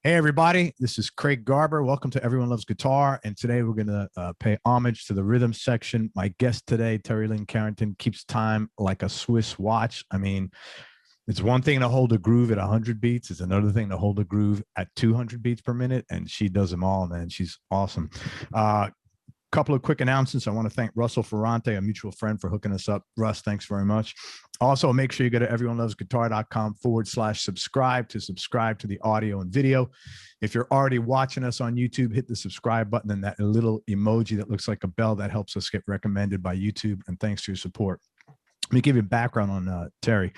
Hey, everybody, this is Craig Garber. Welcome to Everyone Loves Guitar. And today we're going to pay homage to the rhythm section. My guest today, Terri Lyne Carrington, keeps time like a Swiss watch. I mean, it's one thing to hold a groove at 100 beats. It's another thing to hold a groove at 200 beats per minute. And she does them all, man. She's awesome. Couple of quick announcements. I want to thank Russell Ferrante, a mutual friend, for hooking us up. Russ, thanks very much. Also, make sure you go to everyonelovesguitar.com/subscribe to subscribe to the audio and video. If you're already watching us on YouTube, hit the subscribe button and that little emoji that looks like a bell. That helps us get recommended by YouTube. And thanks to your support. Let me give you a background on Terri.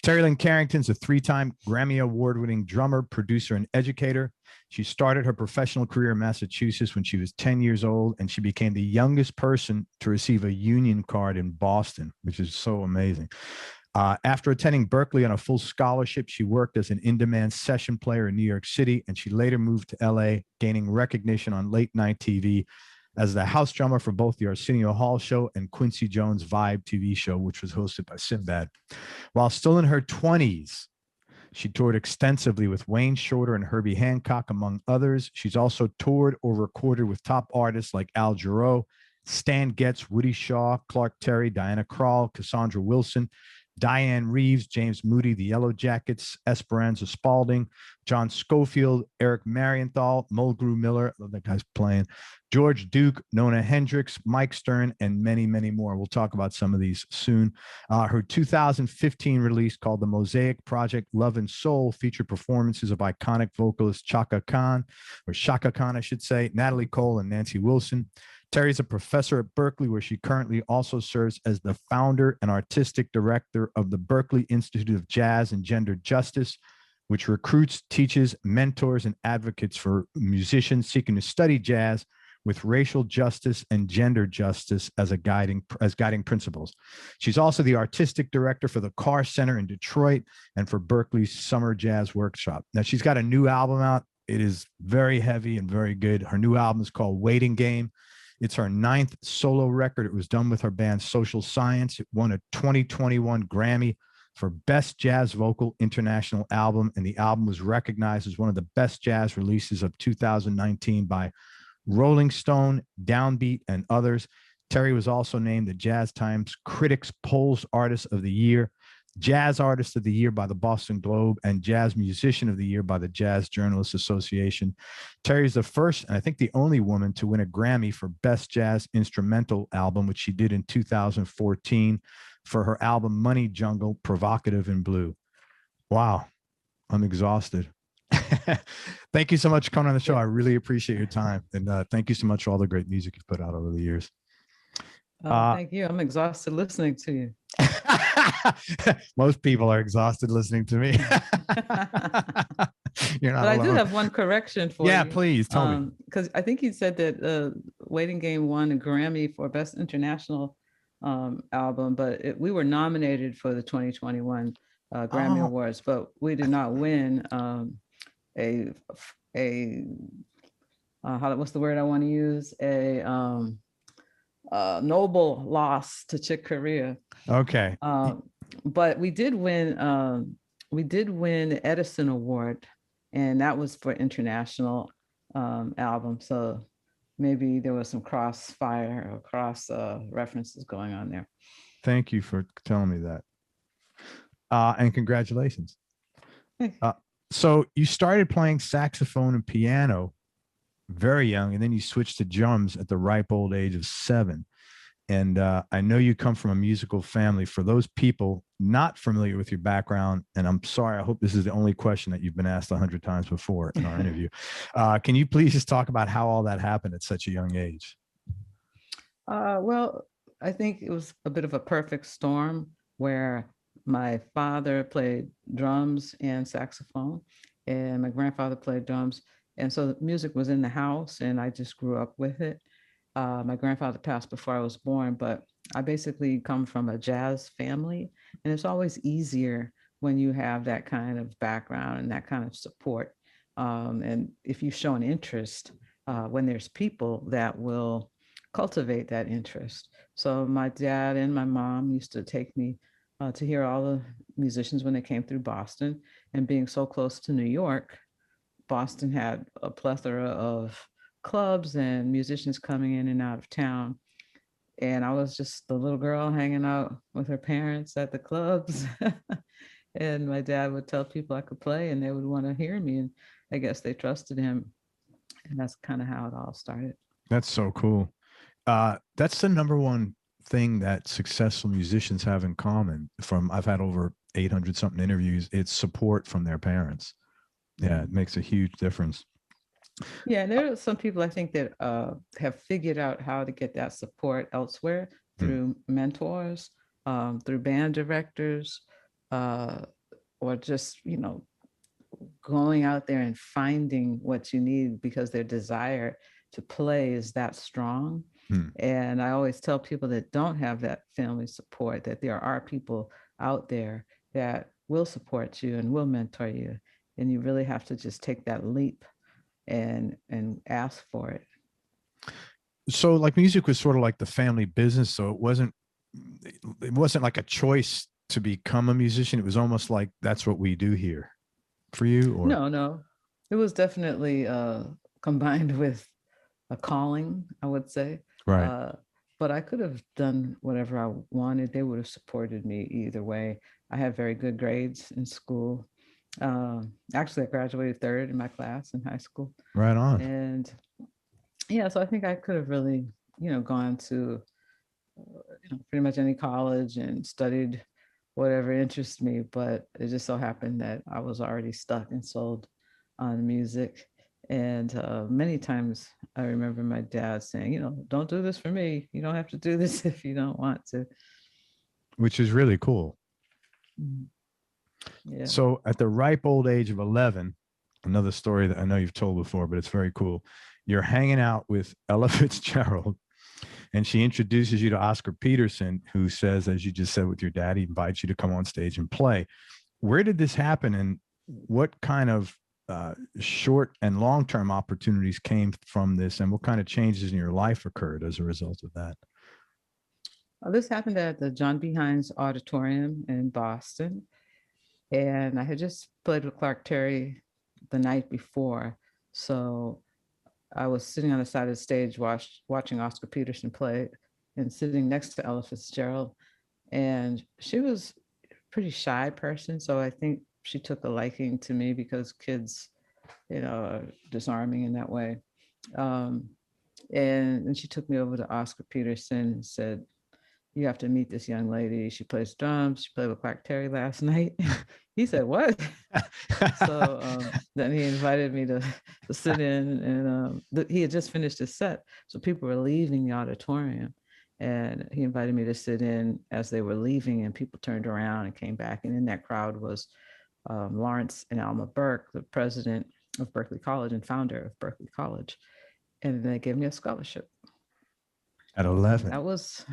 Terri Lyne Carrington is a three-time Grammy Award-winning drummer, producer, and educator. She started her professional career in Massachusetts when she was 10 years old, and she became the youngest person to receive a union card in Boston, which is so amazing. After attending Berklee on a full scholarship, she worked as an in-demand session player in New York City, and she later moved to LA, gaining recognition on late-night TV as the house drummer for both the Arsenio Hall show and Quincy Jones' Vibe TV show, which was hosted by Sinbad. While still in her 20s, she toured extensively with Wayne Shorter and Herbie Hancock, among others. She's also toured or recorded with top artists like Jarreau, Stan Getz, Woody Shaw, Clark Terry, Diana Krall, Cassandra Wilson, Dianne Reeves, James Moody, the Yellowjackets, Esperanza Spalding, John Scofield, Eric Marienthal, Mulgrew Miller, I love that guy's playing, George Duke, Nona Hendryx, Mike Stern, and many, many more. We'll talk about some of these soon. Her 2015 release called The Mosaic Project, Love and Soul featured performances of iconic vocalist Chaka Khan, I should say, Natalie Cole, and Nancy Wilson. Terri's a professor at Berklee, where she currently also serves as the founder and artistic director of the Berklee Institute of Jazz and Gender Justice, which recruits, teaches, mentors, and advocates for musicians seeking to study jazz with racial justice and gender justice as guiding principles. She's also the artistic director for the Carr Center in Detroit and for Berklee's Summer Jazz Workshop. Now, she's got a new album out. It is very heavy and very good. Her new album is called Waiting Game. It's her 9th solo record. It was done with her band Social Science. It won a 2021 Grammy for Best Jazz Vocal International Album, and the album was recognized as one of the best jazz releases of 2019 by Rolling Stone, Downbeat, and others. Terri was also named the Jazz Times Critics Polls Artist of the Year, Jazz Artist of the Year by the Boston Globe, and Jazz Musician of the Year by the Jazz Journalists Association. Terri is the first, and I think the only woman to win a Grammy for Best Jazz Instrumental Album, which she did in 2014 for her album Money Jungle, Provocative in Blue. Wow, I'm exhausted. Thank you so much for coming on the show. I really appreciate your time. And thank you so much for all the great music you've put out over the years. Thank you. I'm exhausted listening to you. Most people are exhausted listening to me. You're not but alone. I do have one correction for you. Yeah, please tell me. Because I think you said that Waiting Game won a Grammy for Best International Album, but we were nominated for the 2021 Grammy Awards, but we did not win what's the word I want to use? Noble loss to Chick Corea. Okay. But we did win the Edison Award, and that was for international album. So maybe there was some crossfire or cross references going on there. Thank you for telling me that. And congratulations. So you started playing saxophone and piano very young, and then you switched to drums at the ripe old age of 7. And I know you come from a musical family. For those people not familiar with your background, and I'm sorry, I hope this is the only question that you've been asked 100 times before in our interview. Can you please just talk about how all that happened at such a young age? Well, I think it was a bit of a perfect storm where my father played drums and saxophone, and my grandfather played drums. And so music was in the house, and I just grew up with it. My grandfather passed before I was born, but I basically come from a jazz family, and it's always easier when you have that kind of background and that kind of support. And if you show an interest, when there's people that will cultivate that interest. So my dad and my mom used to take me to hear all the musicians when they came through Boston, and being so close to New York, Boston had a plethora of clubs and musicians coming in and out of town. And I was just the little girl hanging out with her parents at the clubs. And my dad would tell people I could play and they would want to hear me. And I guess they trusted him. And that's kind of how it all started. That's so cool. That's the number one thing that successful musicians have in common. I've had over 800 something interviews. It's support from their parents. Yeah, it makes a huge difference. Yeah, there are some people I think that have figured out how to get that support elsewhere through mentors, through band directors, or just, going out there and finding what you need because their desire to play is that strong. And I always tell people that don't have that family support that there are people out there that will support you and will mentor you. And you really have to just take that leap and ask for it. So like music was sort of like the family business. So it wasn't like a choice to become a musician. It was almost like that's what we do here for you. Or No, it was definitely combined with a calling, I would say. Right. But I could have done whatever I wanted. They would have supported me either way. I had very good grades in school. Actually, I graduated third in my class in high school. Right on. And yeah, so I think I could have really, gone to pretty much any college and studied whatever interests me. But it just so happened that I was already stuck and sold on music. And many times I remember my dad saying, don't do this for me. You don't have to do this if you don't want to. Which is really cool. Yeah. So at the ripe old age of 11, another story that I know you've told before, but it's very cool. You're hanging out with Ella Fitzgerald, and she introduces you to Oscar Peterson, who says, as you just said with your dad, he invites you to come on stage and play. Where did this happen, and what kind of short and long-term opportunities came from this, and what kind of changes in your life occurred as a result of that? This happened at the John B. Hines Auditorium in Boston. And I had just played with Clark Terry the night before. So I was sitting on the side of the stage watching Oscar Peterson play and sitting next to Ella Fitzgerald. And she was a pretty shy person. So I think she took a liking to me because kids, are disarming in that way. And she took me over to Oscar Peterson and said, you have to meet this young lady. She plays drums. She played with Clark Terry last night. He said, what? So then he invited me to sit in, and he had just finished his set. So people were leaving the auditorium, and he invited me to sit in as they were leaving, and people turned around and came back. And in that crowd was Lawrence and Alma Burke, the president of Berklee College and founder of Berklee College. And they gave me a scholarship. At 11. That was...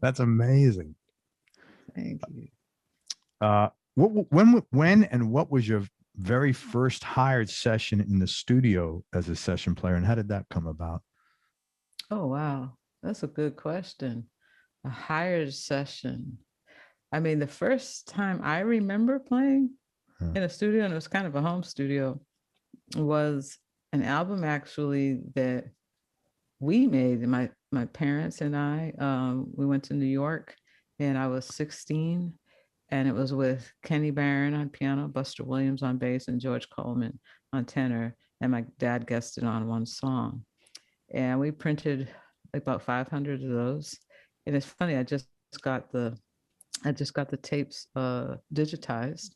That's amazing. Thank you. When and what was your very first hired session in the studio as a session player, and how did that come about? Oh, wow. That's a good question. A hired session. I mean, the first time I remember playing in a studio, and it was kind of a home studio, was an album actually that we made. My parents and I, we went to New York, and I was 16, and it was with Kenny Barron on piano, Buster Williams on bass, and George Coleman on tenor, and my dad guested on one song. And we printed about 500 of those. And it's funny, I just got the tapes digitized,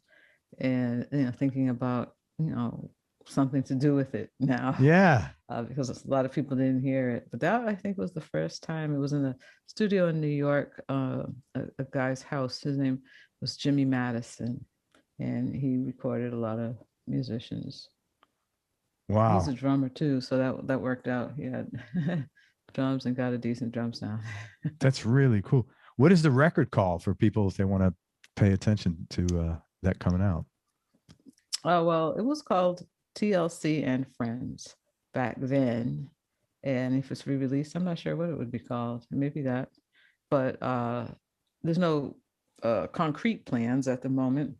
and thinking about something to do with it now. Yeah. Because a lot of people didn't hear it. But that, I think, was the first time. It was in a studio in New York, a guy's house. His name was Jimmy Madison, and he recorded a lot of musicians. Wow. He's a drummer too, so that worked out. He had drums and got a decent drum sound. That's really cool. What is the record called for people if they want to pay attention to that coming out? Oh, well, it was called TLC and Friends back then. And if it's re-released, I'm not sure what it would be called. Maybe that. But there's no concrete plans at the moment.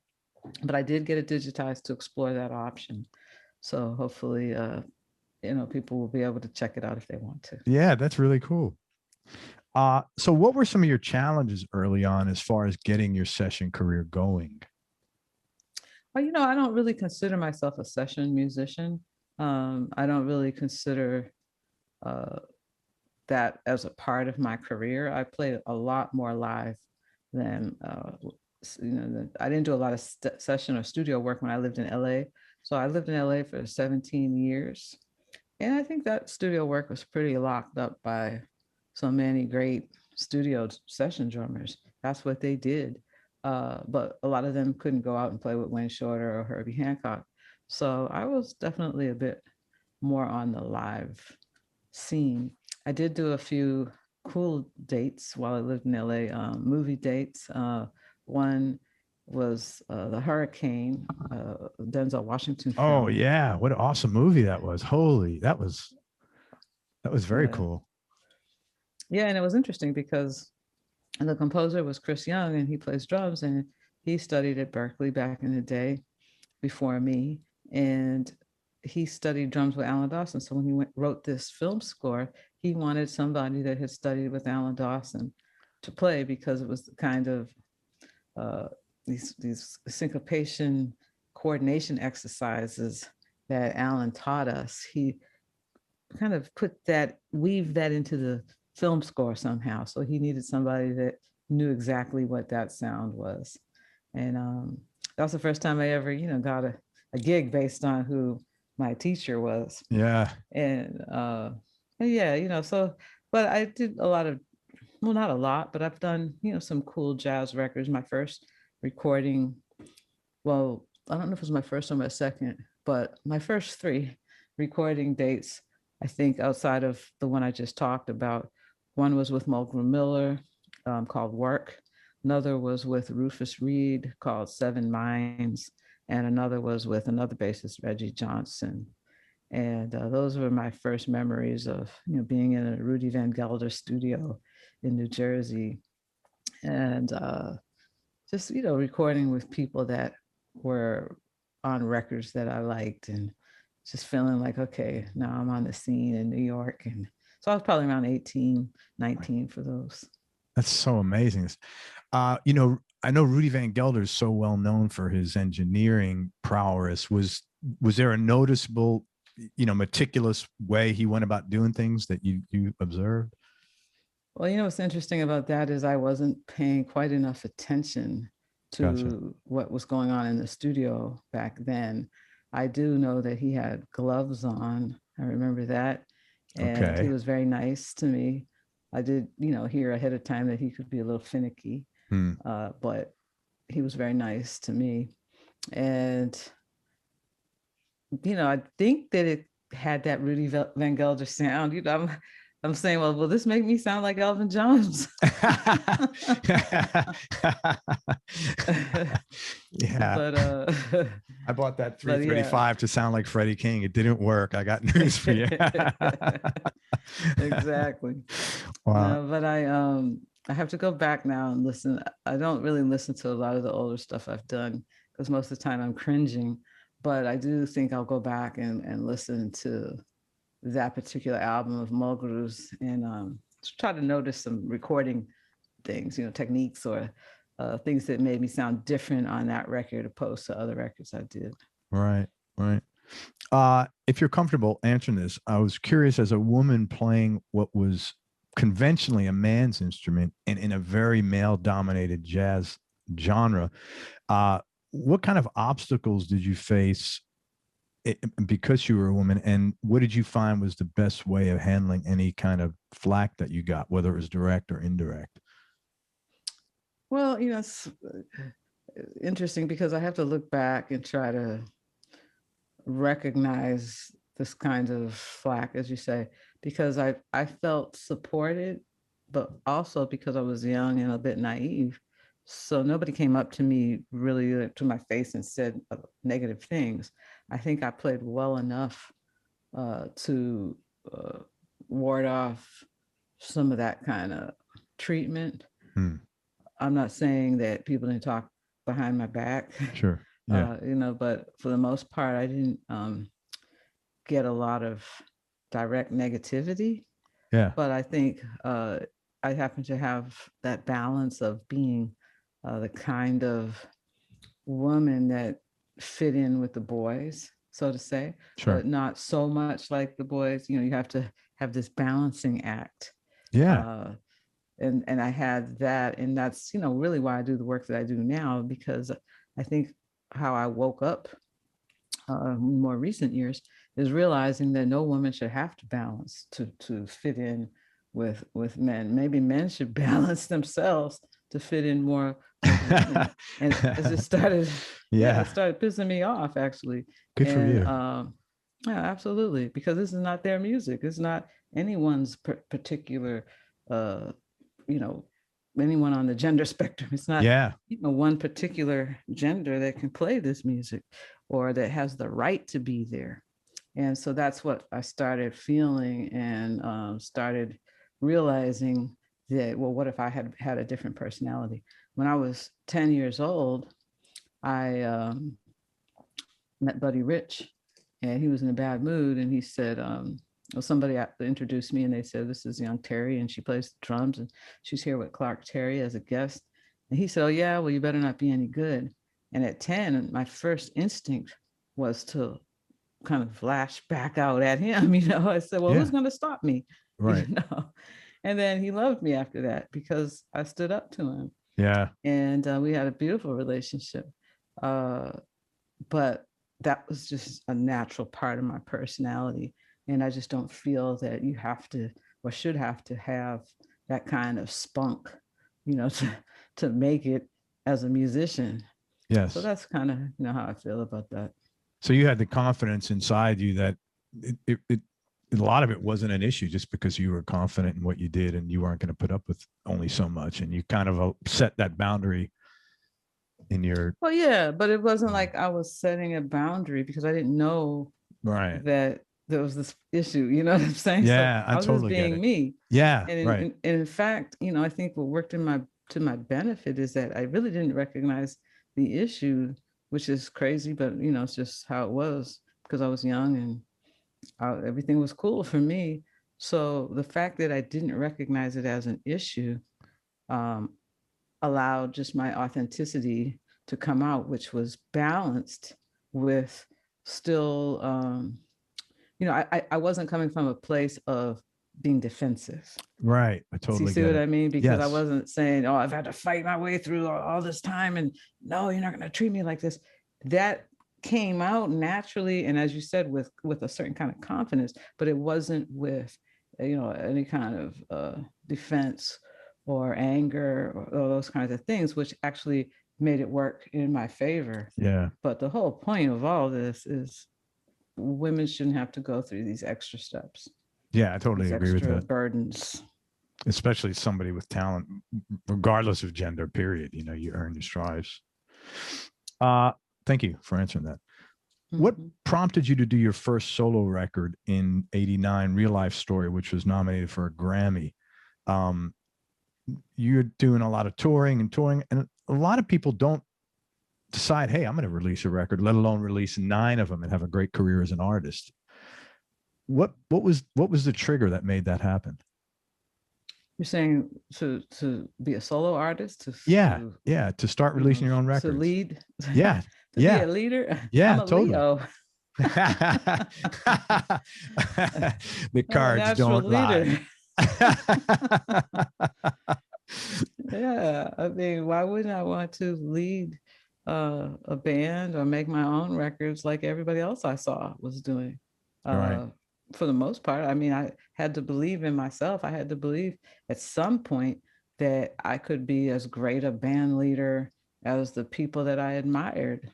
but I did get it digitized to explore that option. So hopefully, people will be able to check it out if they want to. Yeah, that's really cool. So what were some of your challenges early on as far as getting your session career going? Well, I don't really consider myself a session musician. I don't really consider that as a part of my career. I played a lot more live than, I didn't do a lot of session or studio work when I lived in LA. So I lived in LA for 17 years. And I think that studio work was pretty locked up by so many great studio session drummers. That's what they did. But a lot of them couldn't go out and play with Wayne Shorter or Herbie Hancock. So I was definitely a bit more on the live scene. I did do a few cool dates while I lived in LA, movie dates. One was The Hurricane, Denzel Washington film. Oh yeah, what an awesome movie that was. Holy, that was very cool. Yeah, and it was interesting because the composer was Chris Young, and he plays drums, and he studied at Berklee back in the day before me. And he studied drums with Alan Dawson. So when he wrote this film score, he wanted somebody that had studied with Alan Dawson to play, because it was the kind of these syncopation coordination exercises that Alan taught us. He kind of weaved that into the film score somehow. So he needed somebody that knew exactly what that sound was. And that was the first time I ever, got a gig based on who my teacher was. Yeah. And yeah, but I did a lot of, well, not a lot, but I've done, some cool jazz records. My first recording, well, I don't know if it was my first or my second, but my first 3 recording dates, I think, outside of the one I just talked about. One was with Mulgrew Miller, called Work. Another was with Rufus Reid, called 7 Minds. And another was with another bassist, Reggie Johnson. And those were my first memories of, being in a Rudy Van Gelder studio in New Jersey. And just, recording with people that were on records that I liked, and just feeling like, okay, now I'm on the scene in New York. And so I was probably around 18, 19 for those. That's so amazing. I know Rudy Van Gelder is so well known for his engineering prowess. Was there a noticeable, meticulous way he went about doing things that you observed? Well, what's interesting about that is I wasn't paying quite enough attention to what was going on in the studio back then. I do know that he had gloves on. I remember that. And he was very nice to me. I did, hear ahead of time that he could be a little finicky, but he was very nice to me. And, I think that it had that Rudy Van Gelder sound. I'm saying, well, will this make me sound like Elvin Jones? Yeah. But I bought that 335 to sound like Freddie King. It didn't work. I got news for you. Exactly. Wow. No, but I have to go back now and listen. I don't really listen to a lot of the older stuff I've done, because most of the time I'm cringing. But I do think I'll go back and listen to that particular album of Mulgrew's, and try to notice some recording things, techniques or things that made me sound different on that record opposed to other records I did. Right. If you're comfortable answering this, I was curious, as a woman playing what was conventionally a man's instrument and in a very male-dominated jazz genre, what kind of obstacles did you face because you were a woman, and what did you find was the best way of handling any kind of flack that you got, whether it was direct or indirect? Well, it's interesting because I have to look back and try to recognize this kind of flack, as you say, because I felt supported, but also because I was young and a bit naive. So nobody came up to me really to my face and said negative things. I think I played well enough to ward off some of that kind of treatment. I'm not saying that people didn't talk behind my back. Sure. Yeah. But for the most part, I didn't get a lot of direct negativity. Yeah. But I think I happen to have that balance of being the kind of woman that fit in with the boys, so to say, Sure. but not so much like the boys. You have to have this balancing act. Yeah. And I had that, and that's really why I do the work that I do now, because I think how I woke up in more recent years is realizing that no woman should have to balance to fit in with men. Maybe men should balance themselves to fit in more with women. And it just started, Yeah. it started pissing me off, actually. Good for you. Yeah, absolutely, because this is not their music. It's not anyone's particular anyone on the gender spectrum. It's not one particular gender that can play this music or that has the right to be there. And so that's what I started feeling, and started realizing that, well, what if I had had a different personality? When I was 10 years old, I met Buddy Rich, and he was in a bad mood, and he said, somebody introduced me, and they said, this is young Terri, and she plays the drums, and she's here with Clark Terry as a guest. And he said, oh yeah, well, you better not be any good. And at 10, my first instinct was to kind of lash back out at him. I said, well, who's going to stop me? Right. And then he loved me after that because I stood up to him. Yeah. And we had a beautiful relationship. But that was just a natural part of my personality. And I just don't feel that you have to or should have to have that kind of spunk, to make it as a musician. Yes. So that's kind of, how I feel about that. So you had the confidence inside you that it a lot of it wasn't an issue, just because you were confident in what you did and you weren't going to put up with only so much. And you kind of set that boundary in your. Well, yeah, but it wasn't like I was setting a boundary because I didn't know that there was this issue. You know what I'm saying? Yeah, so I was totally just being me. Yeah. And in fact, I think what worked to my benefit is that I really didn't recognize the issue, which is crazy, but it's just how it was because I was young and everything was cool for me. So the fact that I didn't recognize it as an issue allowed just my authenticity to come out, which was balanced with still, I wasn't coming from a place of being defensive. Right. I totally see what I mean? Because yes. I wasn't saying, oh, I've had to fight my way through all this time and no, you're not going to treat me like this. That came out naturally. And as you said, with a certain kind of confidence, but it wasn't with, any kind of defense or anger or those kinds of things, which actually made it work in my favor. Yeah. But the whole point of all this is women shouldn't have to go through these extra steps. Yeah, I totally agree with that. Burdens. Especially somebody with talent, regardless of gender, period. You earn your stripes. Thank you for answering that. Mm-hmm. What prompted you to do your first solo record in '89, Real Life Story, which was nominated for a Grammy? You're doing a lot of touring, and a lot of people don't decide, hey, I'm going to release a record, let alone release 9 of them and have a great career as an artist. What was the trigger that made that happen? You're saying to be a solo artist? To start releasing your own records. To lead? Yeah. Be a leader? Yeah, I'm a totally. Leo. The cards don't lie. Yeah, I mean, why wouldn't I want to lead a band or make my own records like everybody else I saw was doing? Right. For the most part, I mean, I had to believe in myself. I had to believe at some point that I could be as great a band leader as the people that I admired,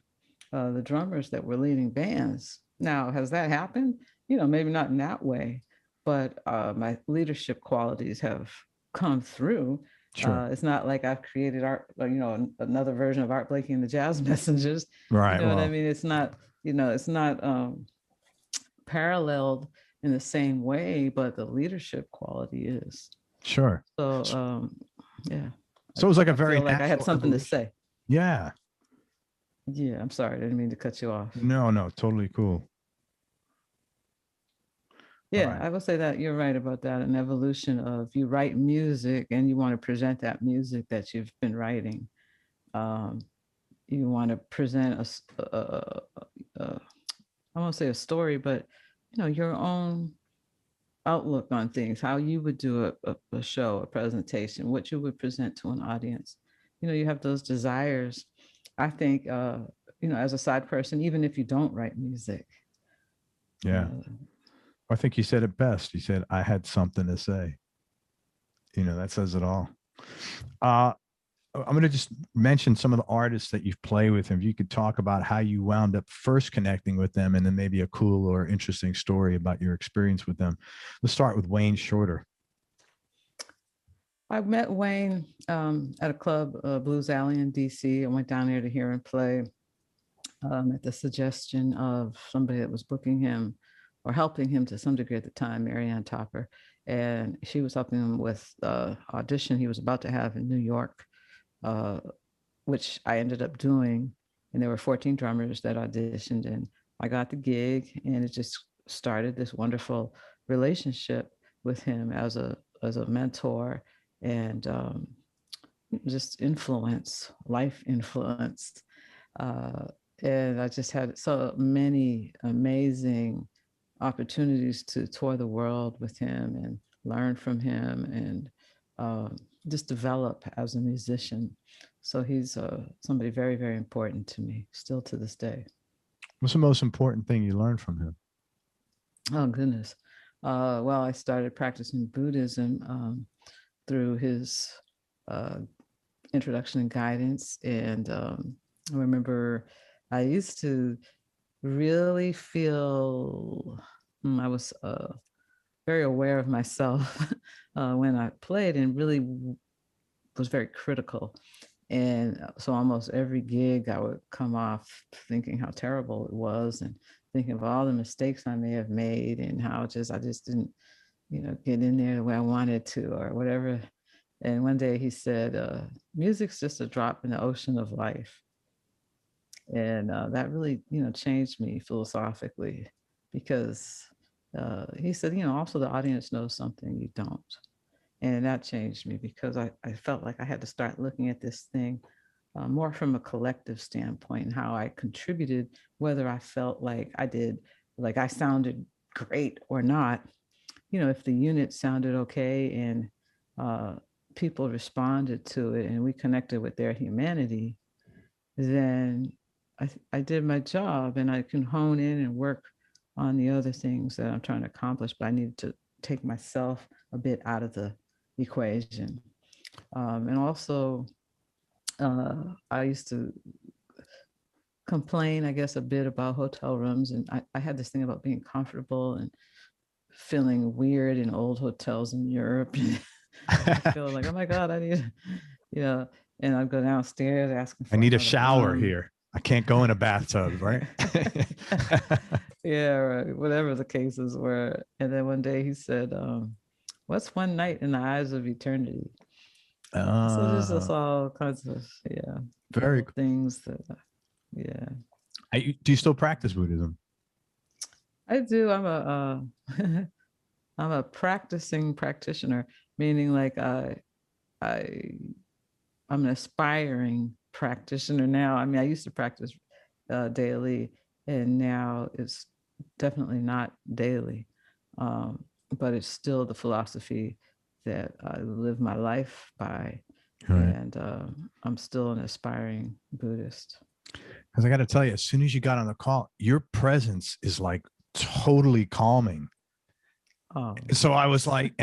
the drummers that were leading bands. Now, has that happened? Maybe not in that way, but my leadership qualities have come through. Sure. It's not like I've created art, another version of Art Blakey and the Jazz Messengers. Right. What I mean? It's not, it's not paralleled in the same way, but the leadership quality is. Sure. So, yeah. So it was like a very like I had something to say. Yeah. Yeah, I'm sorry. I didn't mean to cut you off. No, no, totally cool. All Yeah, right. I will say that you're right about that. An evolution of you write music and you want to present that music that you've been writing. Um, you want to present I won't say a story, but your own outlook on things, how you would do a show, a presentation, what you would present to an audience. You have those desires. I think, as a side person, even if you don't write music, Yeah. uh, I think you said it best. You said, I had something to say. That says it all. I'm going to just mention some of the artists that you've played with. If you could talk about how you wound up first connecting with them, and then maybe a cool or interesting story about your experience with them. Let's start with Wayne Shorter. I met Wayne at a club, Blues Alley in DC. I went down there to hear him play at the suggestion of somebody that was booking him or helping him to some degree at the time, Marianne Topper. And she was helping him with the audition he was about to have in New York, which I ended up doing. And there were 14 drummers that auditioned, and I got the gig, and it just started this wonderful relationship with him as a mentor and just life influence. And I just had so many amazing opportunities to tour the world with him and learn from him and just develop as a musician. So he's somebody very, very important to me still to this day. What's the most important thing you learned from him? Oh, goodness. Well, I started practicing Buddhism through his introduction and guidance. And I remember I used to really feel I was very aware of myself when I played, and really was very critical. And so almost every gig I would come off thinking how terrible it was, and thinking of all the mistakes I may have made, and how I just didn't, get in there the way I wanted to or whatever. And one day he said, music's just a drop in the ocean of life. And that really, changed me philosophically, because he said, also the audience knows something you don't. And that changed me, because I felt like I had to start looking at this thing more from a collective standpoint, and how I contributed, whether I felt like I sounded great or not. If the unit sounded okay and people responded to it and we connected with their humanity, then I did my job, and I can hone in and work on the other things that I'm trying to accomplish. But I needed to take myself a bit out of the equation. And also, I used to complain, I guess, a bit about hotel rooms. And I had this thing about being comfortable and feeling weird in old hotels in Europe. I feel like, oh my God, I need, and I'd go downstairs asking for I need a another shower room. here. I can't go in a bathtub, right? Yeah, right. Whatever the cases were. And then one day he said, what's one night in the eyes of eternity? So there's just all kinds of, very things that, yeah. Do you still practice Buddhism? I do. I'm a practicing practitioner, meaning like I'm an aspiring practitioner now. I mean, I used to practice daily, and now it's definitely not daily, but it's still the philosophy that I live my life by. Right. And I'm still an aspiring Buddhist. Because I got to tell you, as soon as you got on the call, your presence is like totally calming. Oh. So I was like,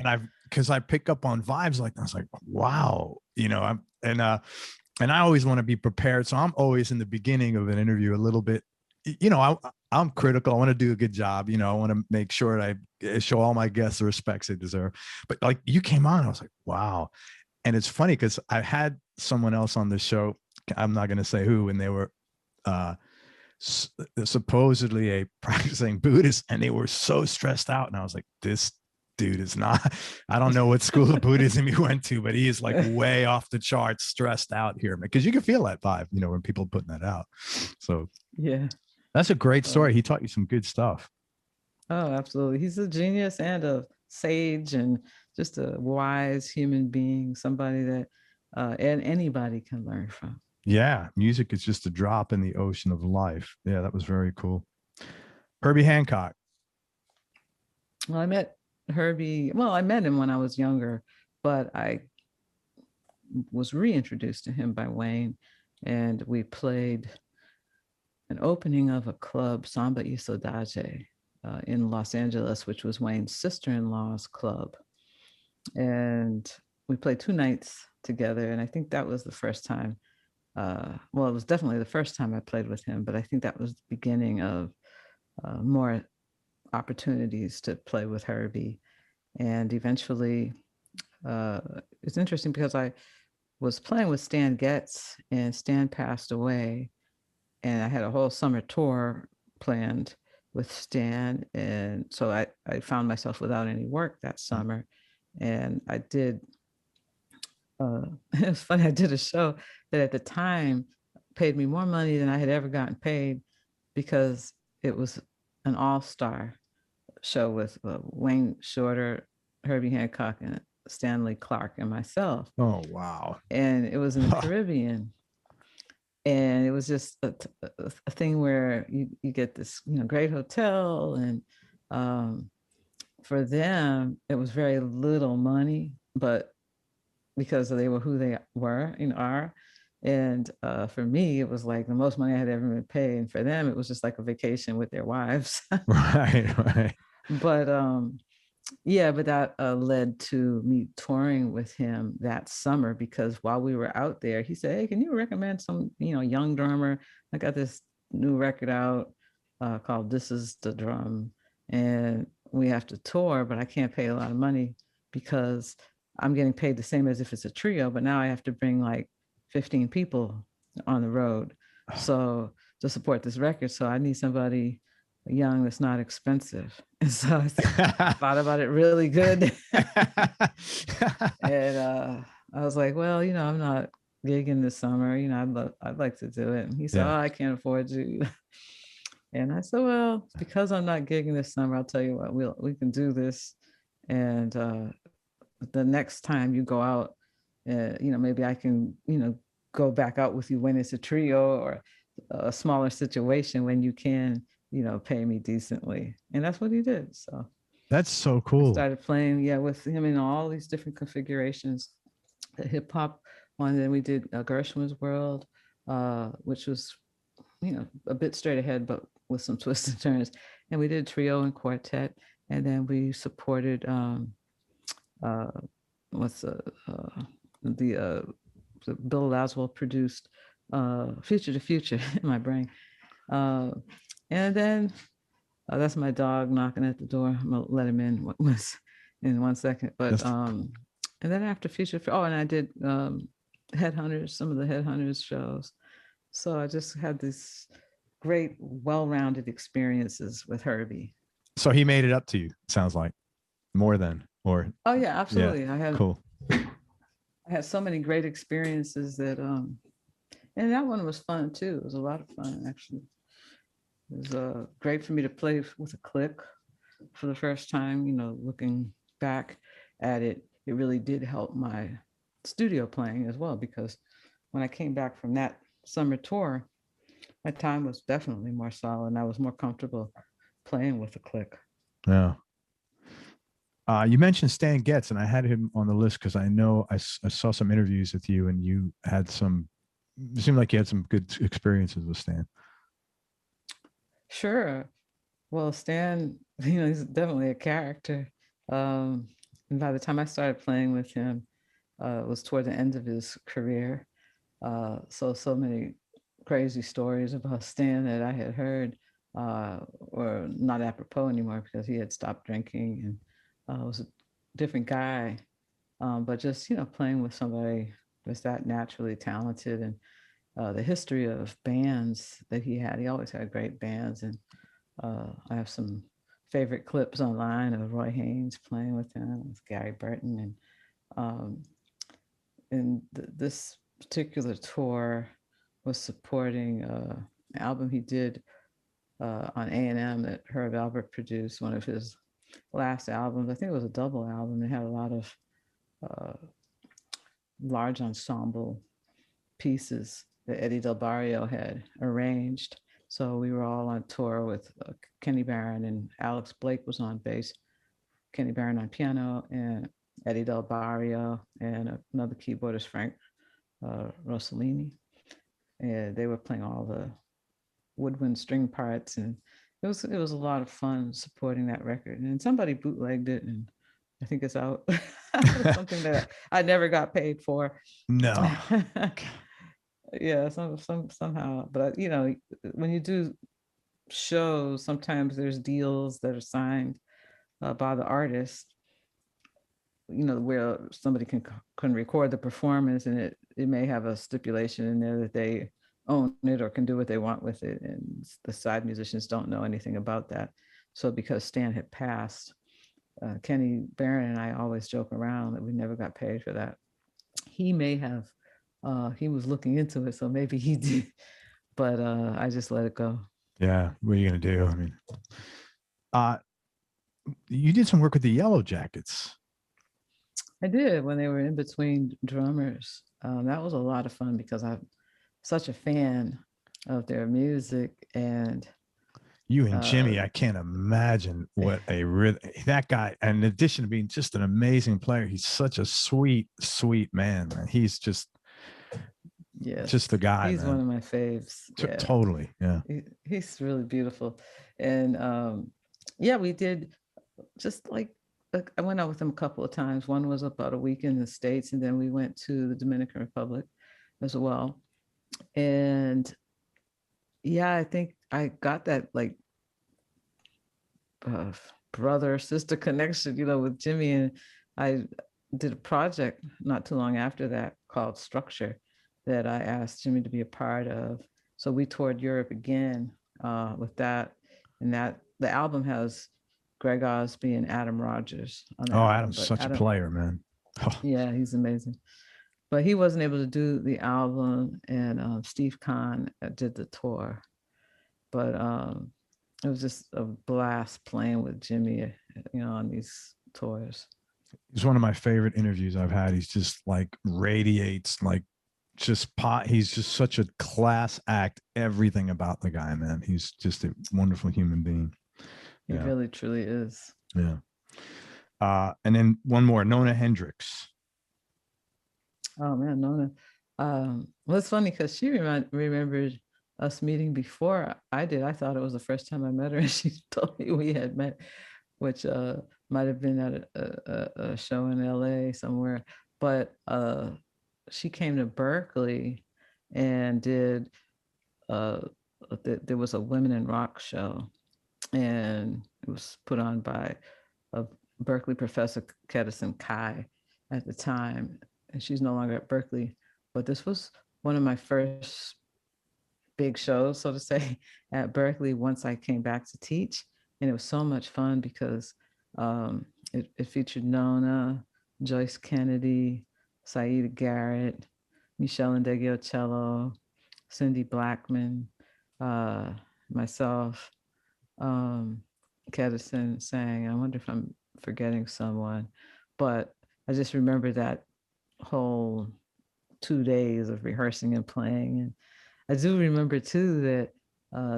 because I pick up on vibes like that. I was like, wow, and I always want to be prepared. So I'm always in the beginning of an interview a little bit, I'm critical. I want to do a good job. I want to make sure that I show all my guests the respects they deserve. But like you came on, I was like, wow. And it's funny because I had someone else on the show. I'm not going to say who, and they were supposedly a practicing Buddhist, and they were so stressed out. And I was like, this dude is not, I don't know what school of Buddhism he went to, but he is like way off the charts, stressed out here, man. Because you can feel that vibe, you know, when people putting that out. So Yeah. that's a great story. He taught you some good stuff. Oh, absolutely. He's a genius and a sage and just a wise human being, somebody that and anybody can learn from. Yeah. Music is just a drop in the ocean of life. Yeah. That was very cool. Herbie Hancock. Well, I met Herbie. Well, I met him when I was younger, but I was reintroduced to him by Wayne, and we played an opening of a club, Samba y Saudade, in Los Angeles, which was Wayne's sister-in-law's club. And we played 2 nights together. And I think that was the first time. Well, it was definitely the first time I played with him, but I think that was the beginning of more opportunities to play with Herbie. And eventually, it's interesting because I was playing with Stan Getz, and Stan passed away. And I had a whole summer tour planned with Stan. And so I found myself without any work that summer. And I did, it's funny, I did a show that at the time paid me more money than I had ever gotten paid, because it was an all-star show with Wayne Shorter, Herbie Hancock, and Stanley Clark, and myself. Oh, wow. And it was in the Caribbean. And it was just a thing where you get this, you know, great hotel. And for them, it was very little money, but because they were who they were, you know, are. And for me, it was like the most money I had ever been paid. And for them, it was just like a vacation with their wives. Right. But yeah, but that led to me touring with him that summer, because while we were out there, he said, "Hey, can you recommend some, you know, young drummer? I got this new record out called This Is the Drum, and we have to tour, but I can't pay a lot of money because I'm getting paid the same as if it's a trio, but now I have to bring like 15 people on the road. So to support this record, so I need somebody young that's not expensive." And so I thought about it really good. And I was like, well, you know, I'm not gigging this summer, you know, I'd like to do it. And he said, "Oh, I can't afford you." And I said, well, because I'm not gigging this summer, I'll tell you what, we can do this. And the next time you go out, you know, maybe I can, you know, go back out with you when it's a trio or a smaller situation, when you can, you know, pay me decently. And that's what he did. So that's so cool. I started playing, with him in all these different configurations. The hip hop one, then we did Gershwin's World, which was, you know, a bit straight ahead, but with some twists and turns. And we did trio and quartet. And then we supported what's the Bill Laswell produced Future to Future in my brain. And then that's my dog knocking at the door. I'm gonna let him in in 1 second. But and then after Future, and I did Headhunters, some of the Headhunters shows. So I just had this great, well-rounded experiences with Herbie. So he made it up to you, sounds like, more than, or oh yeah, absolutely. Yeah. I had cool. I had so many great experiences that and that one was fun too. It was a lot of fun, actually. It was great for me to play with a click for the first time. You know, looking back at it, it really did help my studio playing as well, because when I came back from that summer tour, my time was definitely more solid and I was more comfortable playing with a click. Yeah. You mentioned Stan Getz, and I had him on the list because I know I saw some interviews with you, and you had it seemed like you had some good experiences with Stan. Sure. Well, Stan, you know, he's definitely a character. And by the time I started playing with him, it was toward the end of his career. So many crazy stories about Stan that I had heard were not apropos anymore, because he had stopped drinking and was a different guy. But just, you know, playing with somebody that's that naturally talented, and the history of bands that he always had great bands. And I have some favorite clips online of Roy Haynes playing with him, with Gary Burton, and this particular tour was supporting an album he did on A&M that Herb Alpert produced, one of his last albums. I think it was a double album. It had a lot of large ensemble pieces that Eddie Del Barrio had arranged. So we were all on tour with Kenny Barron, and Alex Blake was on bass, Kenny Barron on piano, and Eddie Del Barrio, and another keyboardist, Frank Rossellini. And they were playing all the woodwind string parts, and it was a lot of fun supporting that record. And somebody bootlegged it, and I think it's out. Something that I never got paid for. No. Yeah, somehow. But you know, when you do shows, sometimes there's deals that are signed by the artist, you know, where somebody can record the performance, and it may have a stipulation in there that they own it or can do what they want with it, and the side musicians don't know anything about that. So because Stan had passed, Kenny Barron and I always joke around that we never got paid for that. He may have, he was looking into it, so maybe he did, but I just let it go. Yeah, what are you gonna do? I mean, you did some work with the Yellowjackets. I did, when they were in between drummers. That was a lot of fun because I'm such a fan of their music. And you and Jimmy, I can't imagine what that guy, and in addition to being just an amazing player, he's such a sweet man. He's just the guy. He's one of my faves. Yeah. Totally. Yeah. He's really beautiful. And yeah, we did just like, I went out with him a couple of times. One was about a week in the States, and then we went to the Dominican Republic as well. And yeah, I think I got that like brother sister connection, you know, with Jimmy. And I did a project not too long after that called Structure that I asked Jimmy to be a part of. So we toured Europe again with that, and that the album has Greg Osby and Adam Rogers on that. Adam's such a player, man. Oh. Yeah, he's amazing. But he wasn't able to do the album, and Steve Kahn did the tour. But it was just a blast playing with Jimmy, you know, on these tours. He's one of my favorite interviews I've had. He's just like radiates, like he's just such a class act. Everything about the guy, man. He's just a wonderful human being. He really, truly is. Yeah. And then one more, Nona Hendryx. Oh man, Nona. Well, it's funny because she remembered us meeting before I did. I thought it was the first time I met her, and she told me we had met, which might have been at a show in LA somewhere. But she came to Berklee and did. There was a Women in Rock show, and it was put on by a Berklee professor, Kedison Kai, at the time. And she's no longer at Berklee, but this was one of my first big shows, so to say, at Berklee once I came back to teach. And it was so much fun because it featured Nona, Joyce Kennedy, Saida Garrett, Michelle Ndegeocello, Cindy Blackman, myself, Kedison sang. I wonder if I'm forgetting someone, but I just remember that whole 2 days of rehearsing and playing. And I do remember too that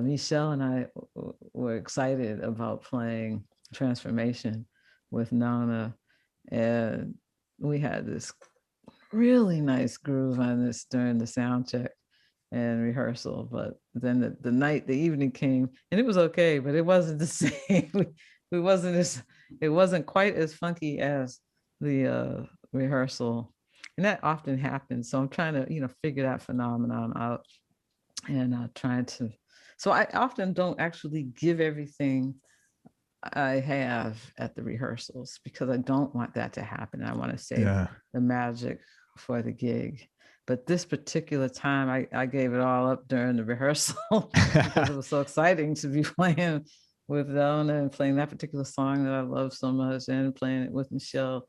Michelle and I were excited about playing Transformation with Nona, and we had this really nice groove on this during the sound check and rehearsal. But then the evening came, and it was okay, but it wasn't the same. It wasn't quite as funky as the rehearsal. And that often happens. So I'm trying to, figure that phenomenon out, and so I often don't actually give everything I have at the rehearsals because I don't want that to happen. I want to save the magic for the gig. But this particular time, I gave it all up during the rehearsal because it was so exciting to be playing with Nona and playing that particular song that I love so much and playing it with Michelle.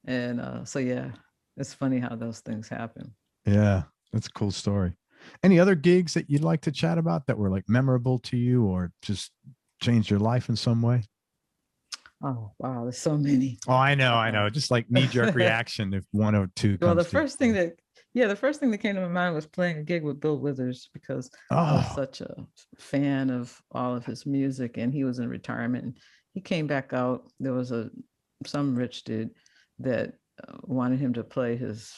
And so, yeah, it's funny how those things happen. Yeah, that's a cool story. Any other gigs that you'd like to chat about that were like memorable to you or just changed your life in some way? Oh, wow. There's so many. Oh, I know. Just like knee jerk reaction if one or two Well, comes to you. the first thing that came to my mind was playing a gig with Bill Withers because I was Oh, such a fan of all of his music, and he was in retirement. And he came back out. There was some rich dude that wanted him to play his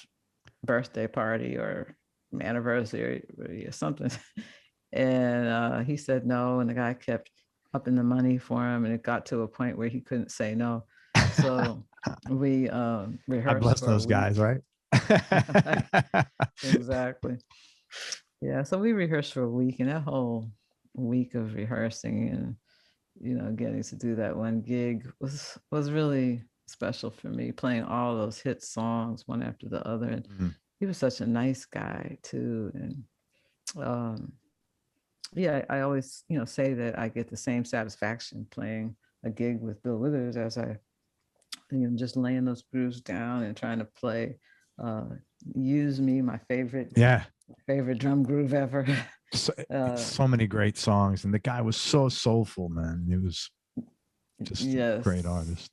birthday party or anniversary or something, and he said no, and the guy kept upping the money for him, and it got to a point where he couldn't say no. So we I rehearsed bless for a those guys, week. right? Exactly. Yeah. So we rehearsed for a week, and that whole week of rehearsing and getting to do that one gig was really special for me, playing all those hit songs one after the other. And Mhm. he was such a nice guy too. And um, yeah, I always say that I get the same satisfaction playing a gig with Bill Withers as I just laying those grooves down and trying to play uh, Use Me, my Yeah. favorite drum groove ever. So, uh, so many great songs. And the guy was so soulful, man. It was just a yes. great artist.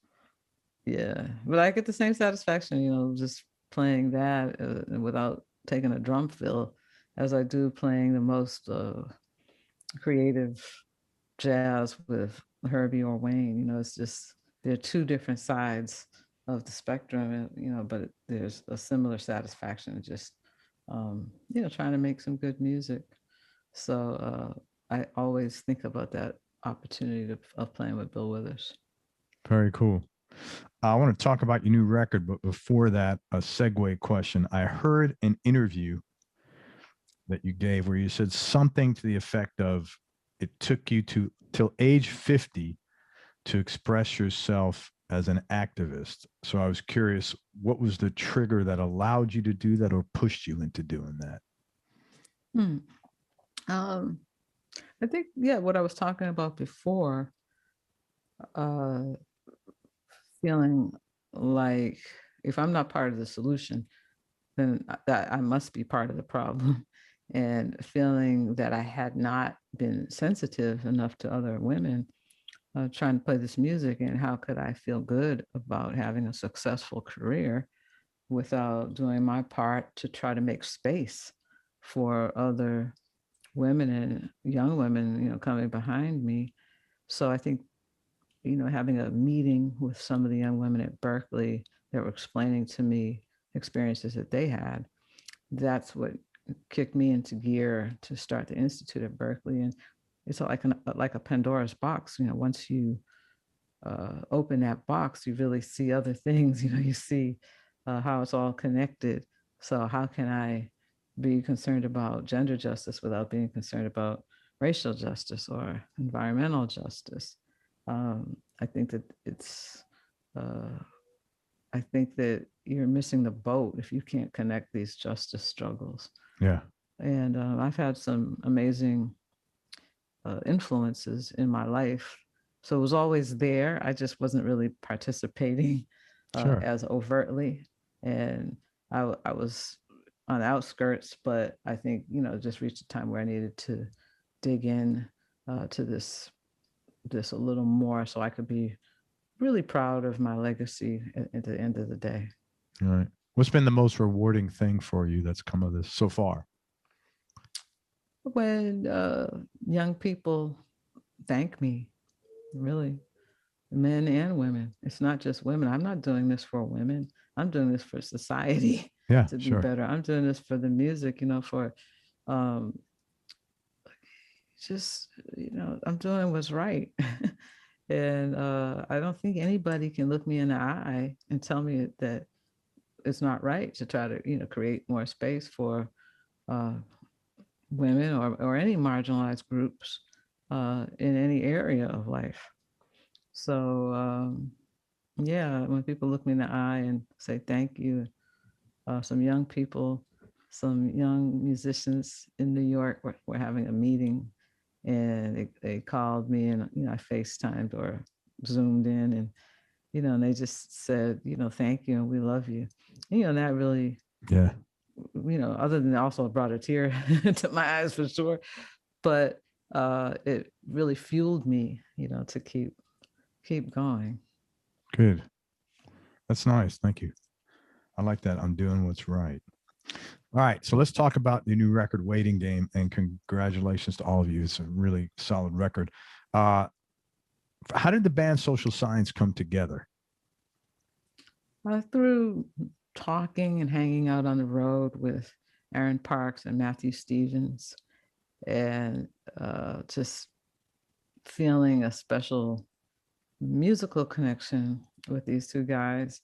Yeah. But I get the same satisfaction, just playing that without taking a drum fill as I do playing the most creative jazz with Herbie or Wayne. It's just, they're two different sides of the spectrum, but there's a similar satisfaction of just, trying to make some good music. So I always think about that opportunity of playing with Bill Withers. Very cool. I want to talk about your new record, but before that, a segue question. I heard an interview that you gave where you said something to the effect of it took you to till age 50 to express yourself as an activist. So I was curious, what was the trigger that allowed you to do that or pushed you into doing that? Hmm. Um, I think, yeah, what I was talking about before, uh, feeling like if I'm not part of the solution, then that I must be part of the problem. And feeling that I had not been sensitive enough to other women trying to play this music, and how could I feel good about having a successful career without doing my part to try to make space for other women and young women, coming behind me. So I think, having a meeting with some of the young women at Berklee that were explaining to me experiences that they had, that's what kicked me into gear to start the institute at Berklee. And it's like a Pandora's box. Once you open that box, you really see other things. You see how it's all connected. So how can I be concerned about gender justice without being concerned about racial justice or environmental justice? I think that uh, I think that you're missing the boat if you can't connect these justice struggles. Yeah. And I've had some amazing influences in my life. So it was always there. I just wasn't really participating Sure. as overtly. And I was on the outskirts, but I think, just reached a time where I needed to dig in to this a little more so I could be really proud of my legacy at the end of the day. All right. What's been the most rewarding thing for you that's come of this so far? When young people thank me, really, men and women. It's not just women. I'm not doing this for women. I'm doing this for society Yeah, to be sure. better. I'm doing this for the music, for um, just, I'm doing what's right. And I don't think anybody can look me in the eye and tell me that it's not right to try to, create more space for uh, women or any marginalized groups in any area of life. So yeah, when people look me in the eye and say thank you, some young people, some young musicians in New York were having a meeting, and they called me, and I FaceTimed or Zoomed in, and and they just said, thank you and we love you. And that really, Yeah. Other than also brought a tear to my eyes for sure, but it really fueled me, to keep going. Good. That's nice. Thank you. I like that. I'm doing what's right. All right. So let's talk about the new record, Waiting Game, and congratulations to all of you. It's a really solid record. How did the band Social Science come together? Through talking and hanging out on the road with Aaron Parks and Matthew Stevens, and just feeling a special musical connection with these two guys,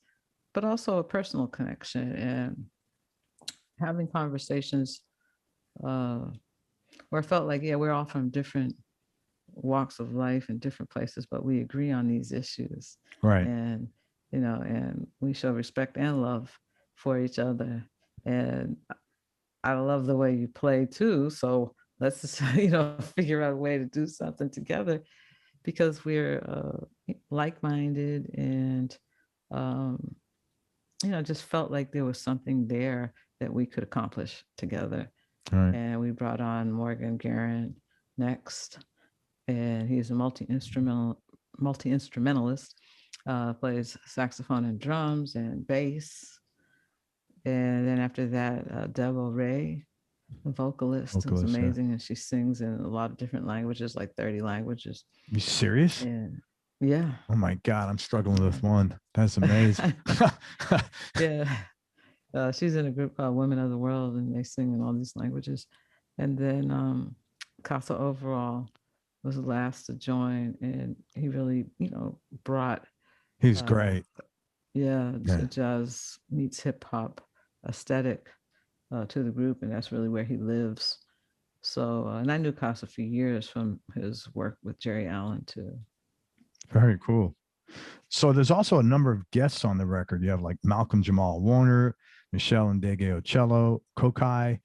but also a personal connection, and having conversations where I felt like, we're all from different walks of life and different places, but we agree on these issues. Right. And, and we show respect and love for each other. And I love the way you play too. So let's just, figure out a way to do something together, because we're like-minded, and, just felt like there was something there that we could accomplish together. Right. And we brought on Morgan Guerin next, and he's a multi-instrumentalist, plays saxophone and drums and bass. And then after that, Debo Ray, a vocalist, who's amazing, and she sings in a lot of different languages, like 30 languages. You serious? And yeah. Oh my God, I'm struggling with one. That's amazing. Yeah. She's in a group called Women of the World, and they sing in all these languages. And then Casa Overall was the last to join, and he really, brought. He's great. Yeah, jazz meets hip hop aesthetic to the group, and that's really where he lives. So, and I knew Casa for years from his work with Jerry Allen too. Very cool. So there's also a number of guests on the record. You have like Malcolm Jamal Warner, Michelle Ndegeocello, Kokai,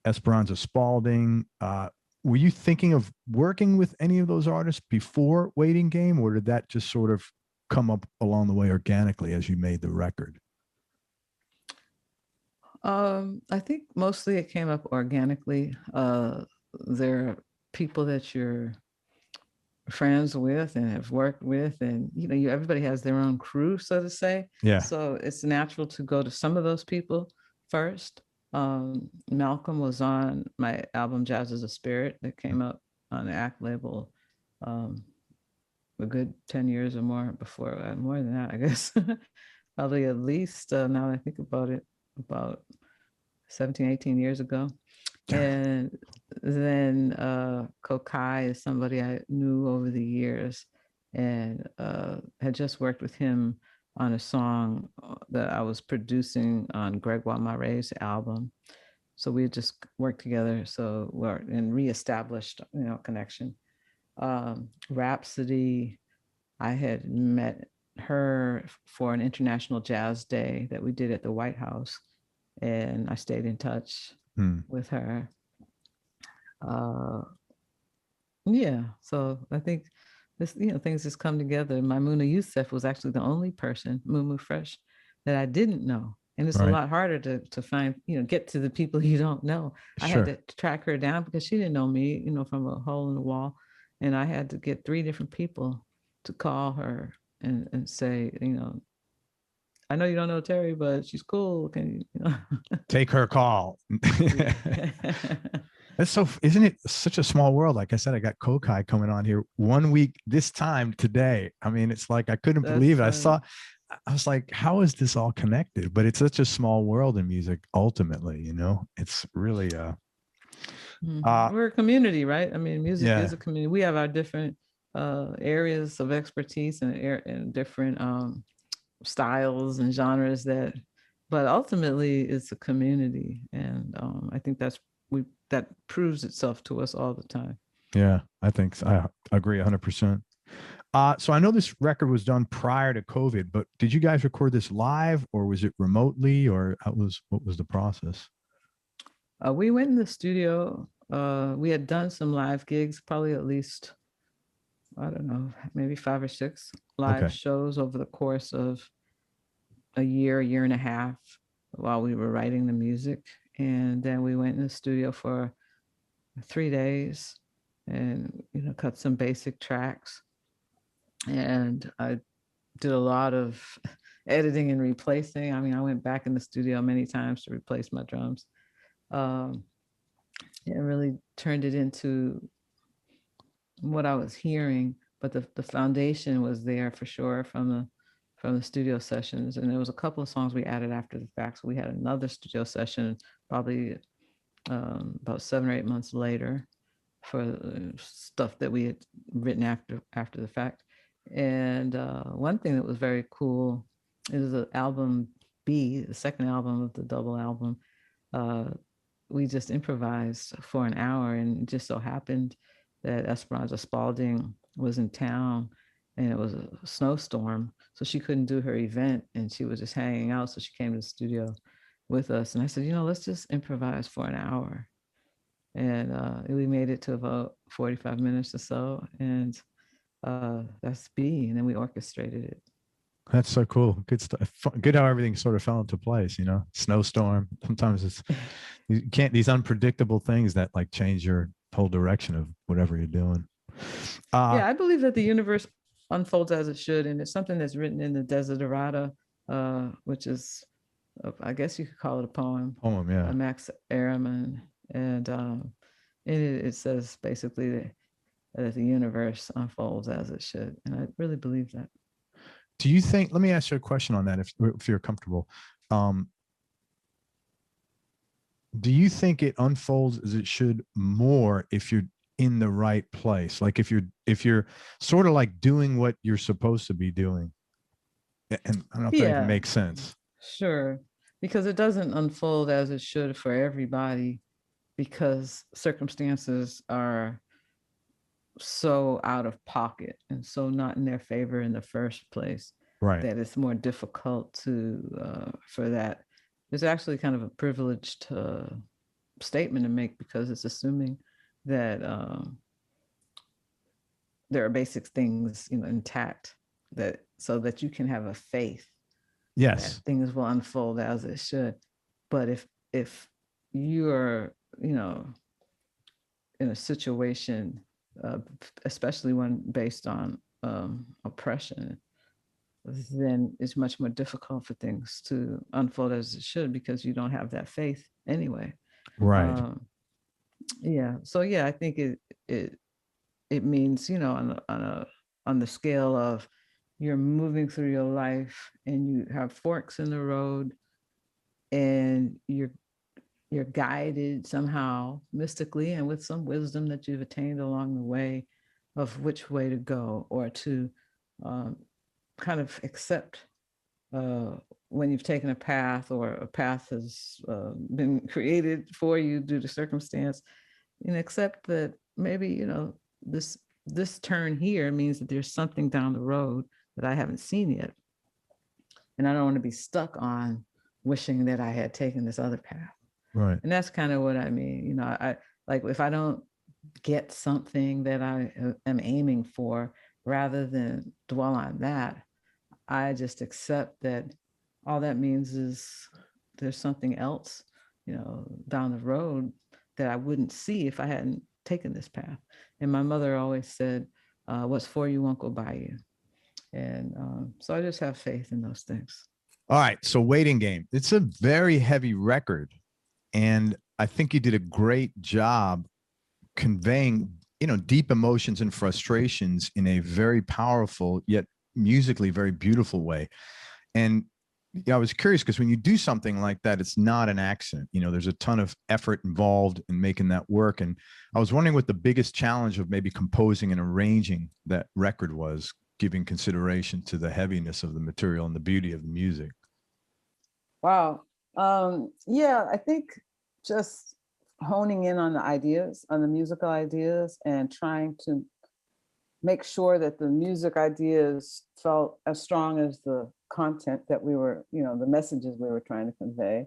Esperanza Spalding. Were you thinking of working with any of those artists before Waiting Game, or did that just sort of come up along the way organically as you made the record? I think mostly it came up organically. There are people that you're friends with and have worked with, and everybody has their own crew, so to say. Yeah. So it's natural to go to some of those people first. Malcolm was on my album Jazz is a Spirit that came up on the ACT label a good 10 years or more before, more than that, I guess. Probably at least, now that I think about it, about 17, 18 years ago. And then Kokai is somebody I knew over the years, and had just worked with him on a song that I was producing on Gregoire Marais' album. So we had just worked together, and reestablished, connection. Rhapsody, I had met her for an international jazz day that we did at the White House, and I stayed in touch with her. So I think this, things just come together. Maimouna Youssef was actually the only person, Mumu Fresh, that I didn't know. And it's a lot harder to find, get to the people you don't know. I had to track her down because she didn't know me, from a hole in the wall. And I had to get 3 different people to call her and say, I know you don't know Terri, but she's cool. Can you, take her call? That's isn't it such a small world? Like I said, I got Kokai coming on here 1 week this time today. I mean, it's like, I couldn't believe it. I was like, how is this all connected? But it's such a small world in music, ultimately, it's really, we're a community, right? I mean, music is a community. We have our different areas of expertise and different styles and genres but ultimately it's a community. And I think that proves itself to us all the time. Yeah, I think so. I agree 100%. So I know this record was done prior to COVID, but did you guys record this live, or was it remotely, or what was the process? We went in the studio We had done some live gigs, probably at least, I don't know, maybe 5 or 6 live Okay. shows over the course of a year and a half while we were writing the music. And then we went in the studio for 3 days and, cut some basic tracks. And I did a lot of editing and replacing. I mean, I went back in the studio many times to replace my drums. It really turned it into what I was hearing, but the foundation was there for sure from the studio sessions. And there was a couple of songs we added after the fact. So we had another studio session probably about 7 or 8 months later for stuff that we had written after the fact. And one thing that was very cool is the album B, the second album of the double album. We just improvised for an hour, and it just so happened that Esperanza Spalding was in town and it was a snowstorm, so she couldn't do her event and she was just hanging out. So she came to the studio with us, and I said, let's just improvise for an hour. And we made it to about 45 minutes or so, and that's B, and then we orchestrated it. That's so cool. Good stuff. Good how everything sort of fell into place, snowstorm. Sometimes these unpredictable things that like change your whole direction of whatever you're doing. Yeah, I believe that the universe unfolds as it should, and it's something that's written in the Desiderata, which is, I guess you could call it a poem. Poem, yeah. Max Airman, and it says basically that the universe unfolds as it should, and I really believe that. Do you think? Let me ask you a question on that, if you're comfortable. Do you think it unfolds as it should more if you're in the right place? Like if you're sort of like doing what you're supposed to be doing? And I don't know if that even makes sense. Sure, because it doesn't unfold as it should for everybody, because circumstances are so out of pocket and so not in their favor in the first place, right? That it's more difficult for that. It's actually kind of a privileged statement to make, because it's assuming that there are basic things intact, so that you can have a faith, yes, that things will unfold as it should. But if you are in a situation, especially one based on oppression, then it's much more difficult for things to unfold as it should, because you don't have that faith anyway. Right. Yeah. So yeah, I think it means, on the scale of you're moving through your life and you have forks in the road, and you're guided somehow mystically and with some wisdom that you've attained along the way of which way to go, or to kind of accept when you've taken a path, or a path has been created for you due to circumstance, and accept that maybe this turn here means that there's something down the road that I haven't seen yet, and I don't want to be stuck on wishing that I had taken this other path. Right. And that's kind of what I mean. I like, if I don't get something that I am aiming for, rather than dwell on that, I just accept that all that means is there's something else, down the road that I wouldn't see if I hadn't taken this path. And my mother always said, what's for you won't go by you. And so I just have faith in those things. All right. So Waiting Game, it's a very heavy record. And I think you did a great job conveying, deep emotions and frustrations in a very powerful, yet musically very beautiful way. And I was curious, because when you do something like that, it's not an accident. There's a ton of effort involved in making that work. And I was wondering what the biggest challenge of maybe composing and arranging that record was, giving consideration to the heaviness of the material and the beauty of the music. Wow. Yeah, I think just honing in on the ideas, on the musical ideas, and trying to make sure that the music ideas felt as strong as the content that we were, the messages we were trying to convey.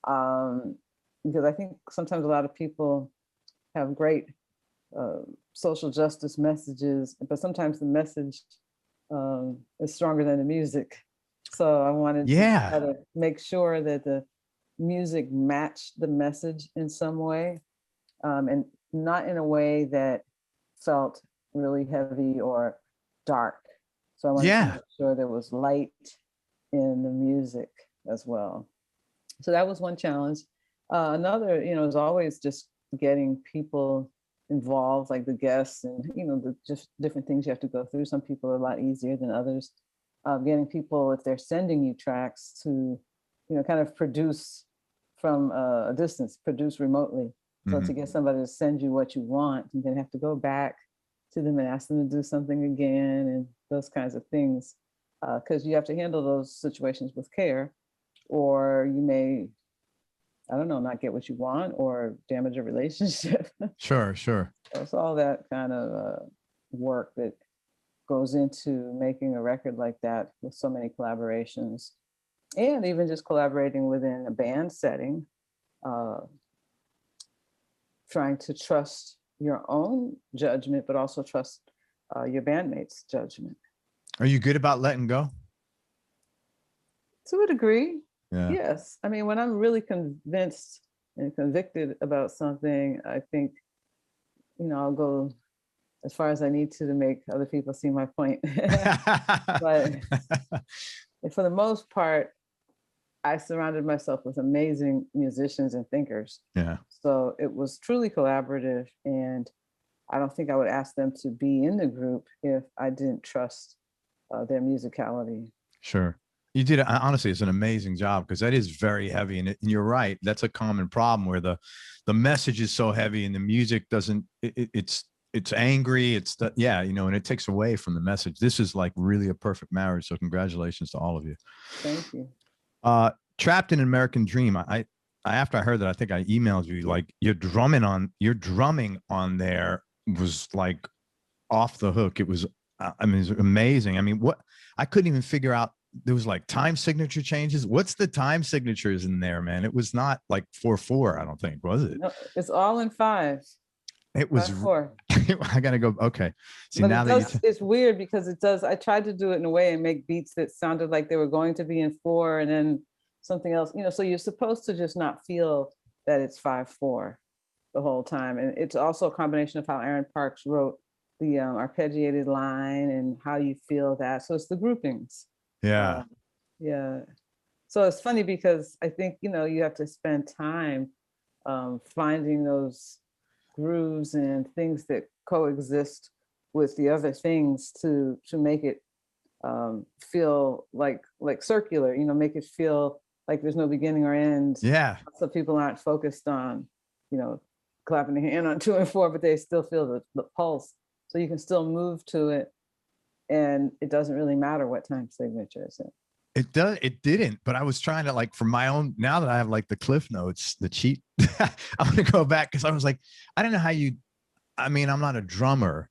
Because I think sometimes a lot of people have great social justice messages, but sometimes the message is stronger than the music. So I wanted to try to make sure that the music matched the message in some way, and not in a way that felt really heavy or dark. So I wanted to make sure there was light in the music as well. So that was one challenge. Another, is always just getting people involved, like the guests, and the just different things you have to go through. Some people are a lot easier than others. Getting people, if they're sending you tracks, to kind of produce from a distance, produce remotely. So to get somebody to send you what you want, you then have to go back to them and ask them to do something again, and those kinds of things, because you have to handle those situations with care, or you may, I don't know, not get what you want or damage a relationship. Sure. It's all that kind of work that goes into making a record like that, with so many collaborations, and even just collaborating within a band setting, trying to trust your own judgment, but also trust your bandmates' judgment. Are you good about letting go? To a degree, yeah. Yes. I mean, when I'm really convinced and convicted about something, I think, I'll go as far as I need to make other people see my point. But for the most part, I surrounded myself with amazing musicians and thinkers. Yeah. So it was truly collaborative, and I don't think I would ask them to be in the group if I didn't trust their musicality. Sure. You did, honestly, it's an amazing job, because that is very heavy. And you're right. That's a common problem, where the message is so heavy and the music doesn't, it's angry. And it takes away from the message. This is like really a perfect marriage. So congratulations to all of you. Thank you. Trapped in an American Dream. After I heard that, I think I emailed you, like, your drumming on there was like off the hook. It was, it was amazing. I mean, I couldn't even figure out. There was like time signature changes. What's the time signatures in there, man? It was not like 4/4, I don't think, was it? No, it's all in 5. It was 4. I gotta go. Okay. See, but now it's weird, because it does. I tried to do it in a way and make beats that sounded like they were going to be in 4, and then something else. So you're supposed to just not feel that it's 5/4 the whole time. And it's also a combination of how Aaron Parks wrote the arpeggiated line and how you feel that. So it's the groupings. Yeah. Yeah. So it's funny, because I think, you have to spend time finding those grooves and things that coexist with the other things to make it feel like circular, make it feel like there's no beginning or end. Yeah. So people aren't focused on, clapping their hand on 2 and 4, but they still feel the pulse. So you can still move to it, and it doesn't really matter what time signature is it. It didn't, but I was trying to, like, for my own, now that I have like the cliff notes, the cheat, I'm going to go back, because I was like, I don't know how I'm not a drummer,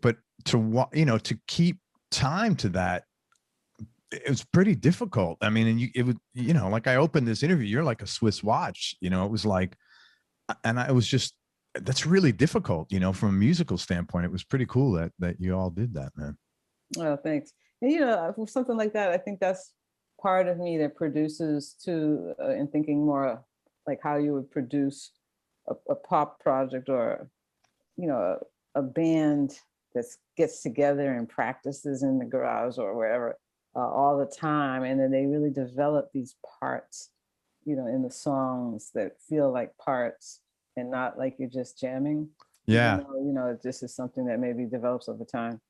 but to keep time to that, it was pretty difficult. I mean, and it would, like, I opened this interview, you're like a Swiss watch, it was like, and it was just, that's really difficult, from a musical standpoint. It was pretty cool that you all did that, man. Oh, thanks. And, for something like that, I think that's part of me that produces too, in thinking more like how you would produce a pop project, or, a band that gets together and practices in the garage or wherever all the time. And then they really develop these parts, in the songs that feel like parts and not like you're just jamming. Yeah. This is something that maybe develops over time.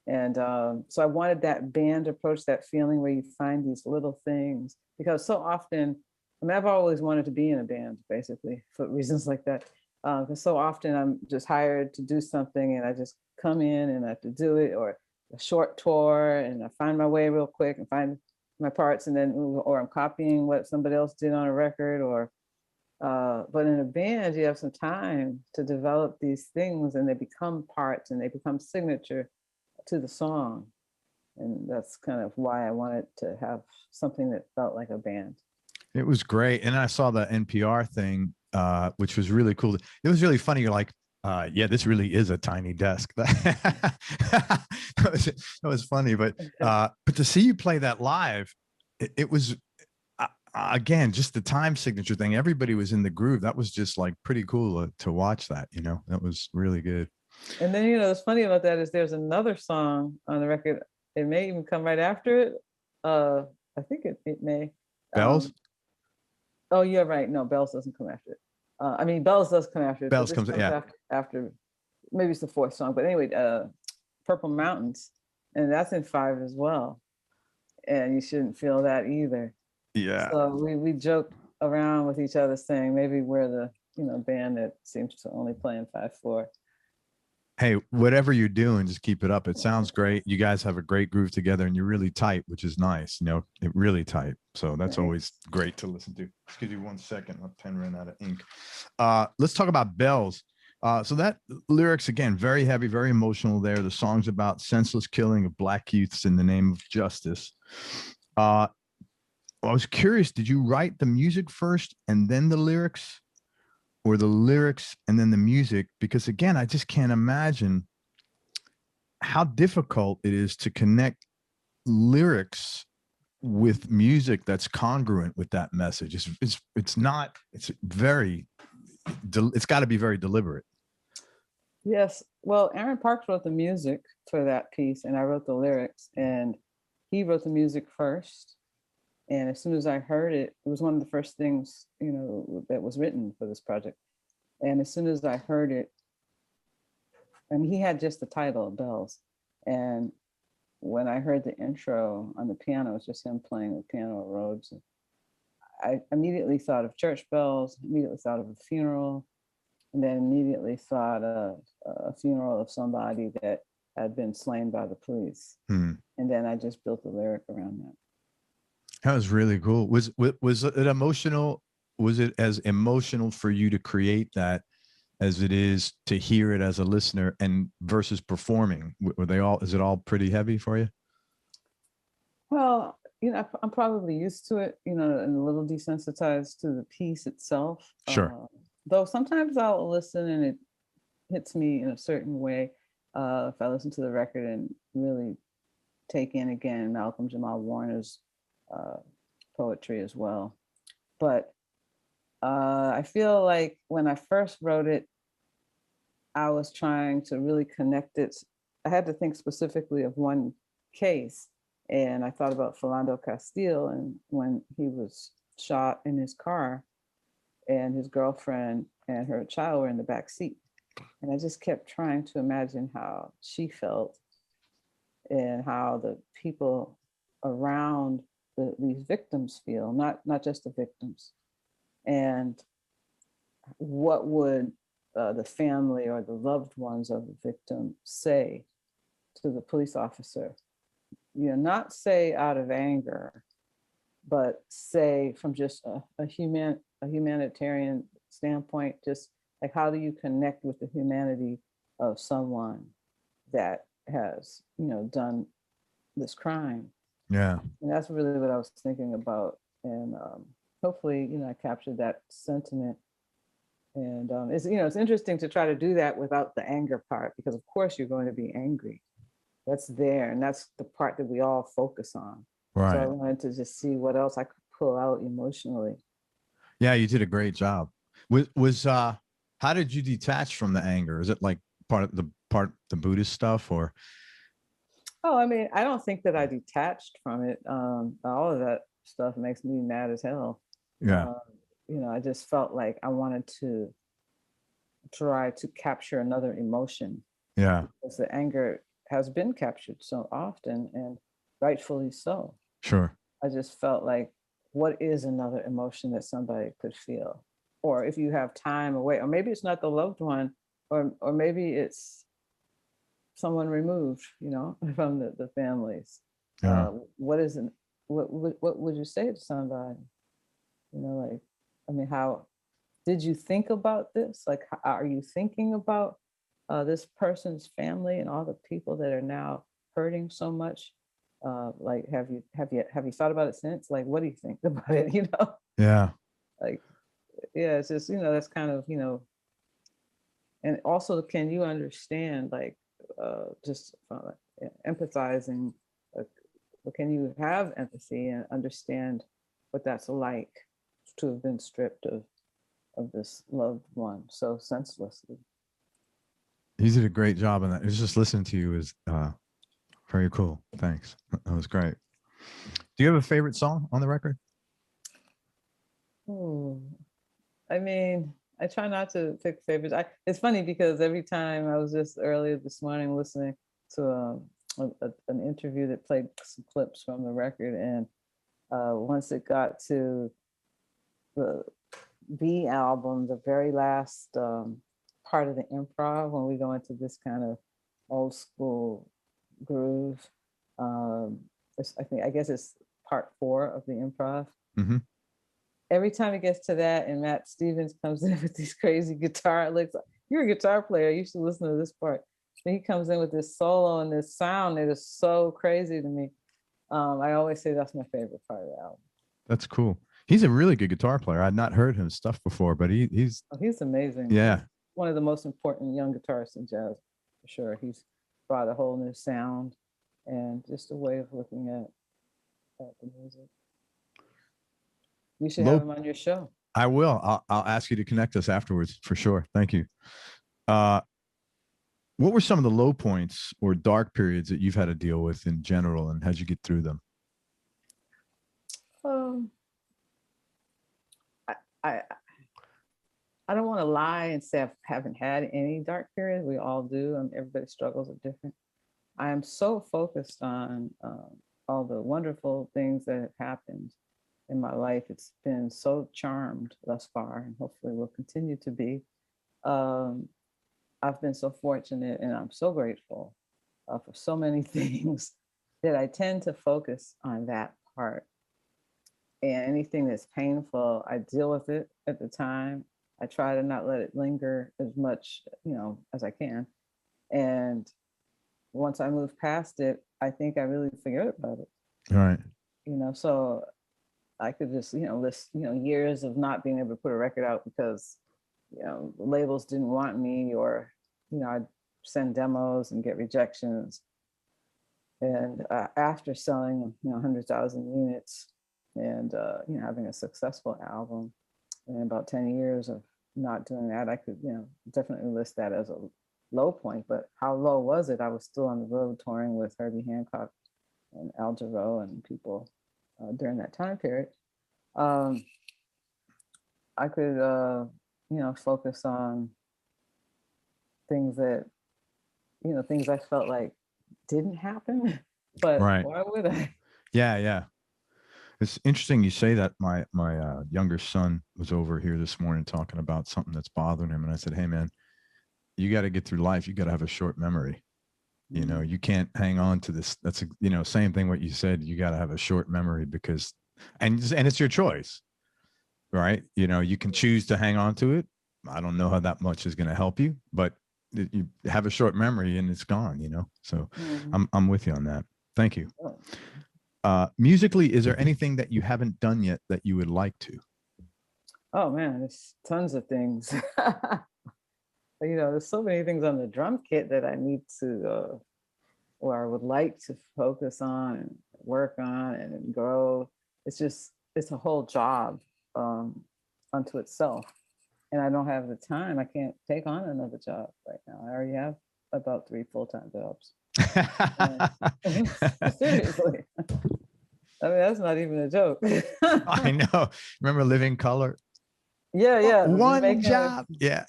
And so I wanted that band approach, that feeling where you find these little things, because so often, I've always wanted to be in a band, basically, for reasons like that. Because so often I'm just hired to do something, and I just come in and I have to do it, or a short tour, and I find my way real quick and find my parts, and then, or I'm copying what somebody else did on a record, or but in a band, you have some time to develop these things, and they become parts, and they become signature to the song. And that's kind of why I wanted to have something that felt like a band. It was great. And I saw the NPR thing, which was really cool. It was really funny. You're like, Yeah, this really is a tiny desk. That was funny, but to see you play that live, it was again just the time signature thing. Everybody was in the groove. That was just like pretty cool to watch that. You know, that was really good. And then, you know, what's funny about that is there's another song on the record. It may even come right after it. I think it may. Bells? Oh, you're right. No, Bells doesn't come after it. I mean, Bells does come after it. Bells comes, yeah. After, maybe it's the fourth song. But anyway, Purple Mountains. And that's in 5 as well. And you shouldn't feel that either. Yeah. So we joke around with each other saying maybe we're the, you know, band that seems to only play in 5/4. Hey, whatever you're doing, just keep it up. It sounds great. You guys have a great groove together and you're really tight, which is nice. You know, really tight. So that's always great to listen to. Excuse me 1 second. My pen ran out of ink. Let's talk about Bells. So that lyrics, again, very heavy, very emotional there. The song's about senseless killing of Black youths in the name of justice. I was curious, did you write the music first and then the lyrics? Or the lyrics and then the music? Because again, I just can't imagine how difficult it is to connect lyrics with music that's congruent with that message. It's got to be very deliberate. Yes. Well, Aaron Parks wrote the music for that piece and I wrote the lyrics, and he wrote the music first. And as soon as I heard it, it was one of the first things, you know, that was written for this project. And as soon as I heard it, and he had just the title, Bells. And when I heard the intro on the piano, it was just him playing the piano at Rhodes. I immediately thought of church bells, immediately thought of a funeral, and then immediately thought of a funeral of somebody that had been slain by the police. And then I just built the lyric around that. That was really cool. Was it emotional? Was it as emotional for you to create that as it is to hear it as a listener and versus performing? Is it all pretty heavy for you? Well, you know, I'm probably used to it, you know, and a little desensitized to the piece itself. Sure. Though sometimes I'll listen and it hits me in a certain way. If I listen to the record and really take in again Malcolm Jamal Warner's poetry as well. But I feel like when I first wrote it, I was trying to really connect it. I had to think specifically of one case, and I thought about Philando Castile and when he was shot in his car and his girlfriend and her child were in the back seat. And I just kept trying to imagine how she felt and how the people around these victims feel, not just the victims. And what would the family or the loved ones of the victim say to the police officer? You know, not say out of anger, but say from just a humanitarian standpoint, just like, how do you connect with the humanity of someone that has, you know, done this crime? Yeah. And that's really what I was thinking about. And hopefully, you know, I captured that sentiment. And it's, you know, it's interesting to try to do that without the anger part, because of course you're going to be angry. That's there. And that's the part that we all focus on. Right. So I wanted to just see what else I could pull out emotionally. Yeah, you did a great job. How did you detach from the anger? Is it like part of the Buddhist stuff, or? Oh, I mean, I don't think that I detached from it. All of that stuff makes me mad as hell. Yeah. You know, I just felt like I wanted to try to capture another emotion. Yeah. Because the anger has been captured so often, and rightfully so. Sure. I just felt like, what is another emotion that somebody could feel? Or if you have time away, or maybe it's not the loved one, or maybe it's someone removed, you know, from the families. Yeah. What would you say to somebody? You know, like, I mean, how did you think about this? Like, are you thinking about this person's family and all the people that are now hurting so much? Like, have you thought about it since? Like, what do you think about it? You know? Yeah. Like, yeah, it's just, you know, that's kind of, you know, And also, can you understand, like, just empathizing, can you have empathy and understand what that's like to have been stripped of this loved one so senselessly? He did a great job on that. It was just listening to you is very cool. Thanks. That was great. Do you have a favorite song on the record? Oh, I mean, I try not to pick favorites. It's funny because every time, I was just earlier this morning listening to an interview that played some clips from the record, and once it got to the B album, the very last part of the improv, when we go into this kind of old school groove, I guess it's part 4 of the improv. Mm-hmm. Every time it gets to that, and Matt Stevens comes in with these crazy guitar licks. You're a guitar player. You should listen to this part. Then he comes in with this solo and this sound that is so crazy to me. I always say that's my favorite part of the album. That's cool. He's a really good guitar player. I'd not heard his stuff before, but he's amazing. Yeah. He's one of the most important young guitarists in jazz, for sure. He's brought a whole new sound and just a way of looking at the music. You should have him on your show. I will. I'll ask you to connect us afterwards for sure. Thank you. What were some of the low points or dark periods that you've had to deal with in general, and how'd you get through them? I don't want to lie and say I haven't had any dark periods. We all do. Everybody's struggles are different. I am so focused on all the wonderful things that have happened in my life. It's been so charmed thus far, and hopefully will continue to be. I've been so fortunate, and I'm so grateful for so many things that I tend to focus on that part. And anything that's painful, I deal with it at the time. I try to not let it linger as much, as I can. And once I move past it, I think I really forget about it. All right. So I could just, list, years of not being able to put a record out because, labels didn't want me, or, I'd send demos and get rejections. And after selling, 100,000 units and, having a successful album, and about 10 years of not doing that, I could, definitely list that as a low point. But how low was it? I was still on the road touring with Herbie Hancock and Jarreau and people during that time period. I could, focus on things that, things I felt like didn't happen, but right. Why would I? Yeah. It's interesting you say that. My younger son was over here this morning talking about something that's bothering him. And I said, hey, man, you got to get through life. You got to have a short memory. You can't hang on to this. That's, same thing what you said. You got to have a short memory because, and it's your choice, right? You can choose to hang on to it. I don't know how that much is going to help you, but you have a short memory and it's gone, So I'm with you on that. Thank you. Musically, is there anything that you haven't done yet that you would like to? Oh man, there's tons of things. There's so many things on the drum kit that I need to, or I would like to focus on and work on and grow. It's a whole job unto itself. And I don't have the time. I can't take on another job right now. I already have about 3 full-time jobs. Seriously. I mean, that's not even a joke. I know. Remember Living Color? Yeah. One job. Yeah.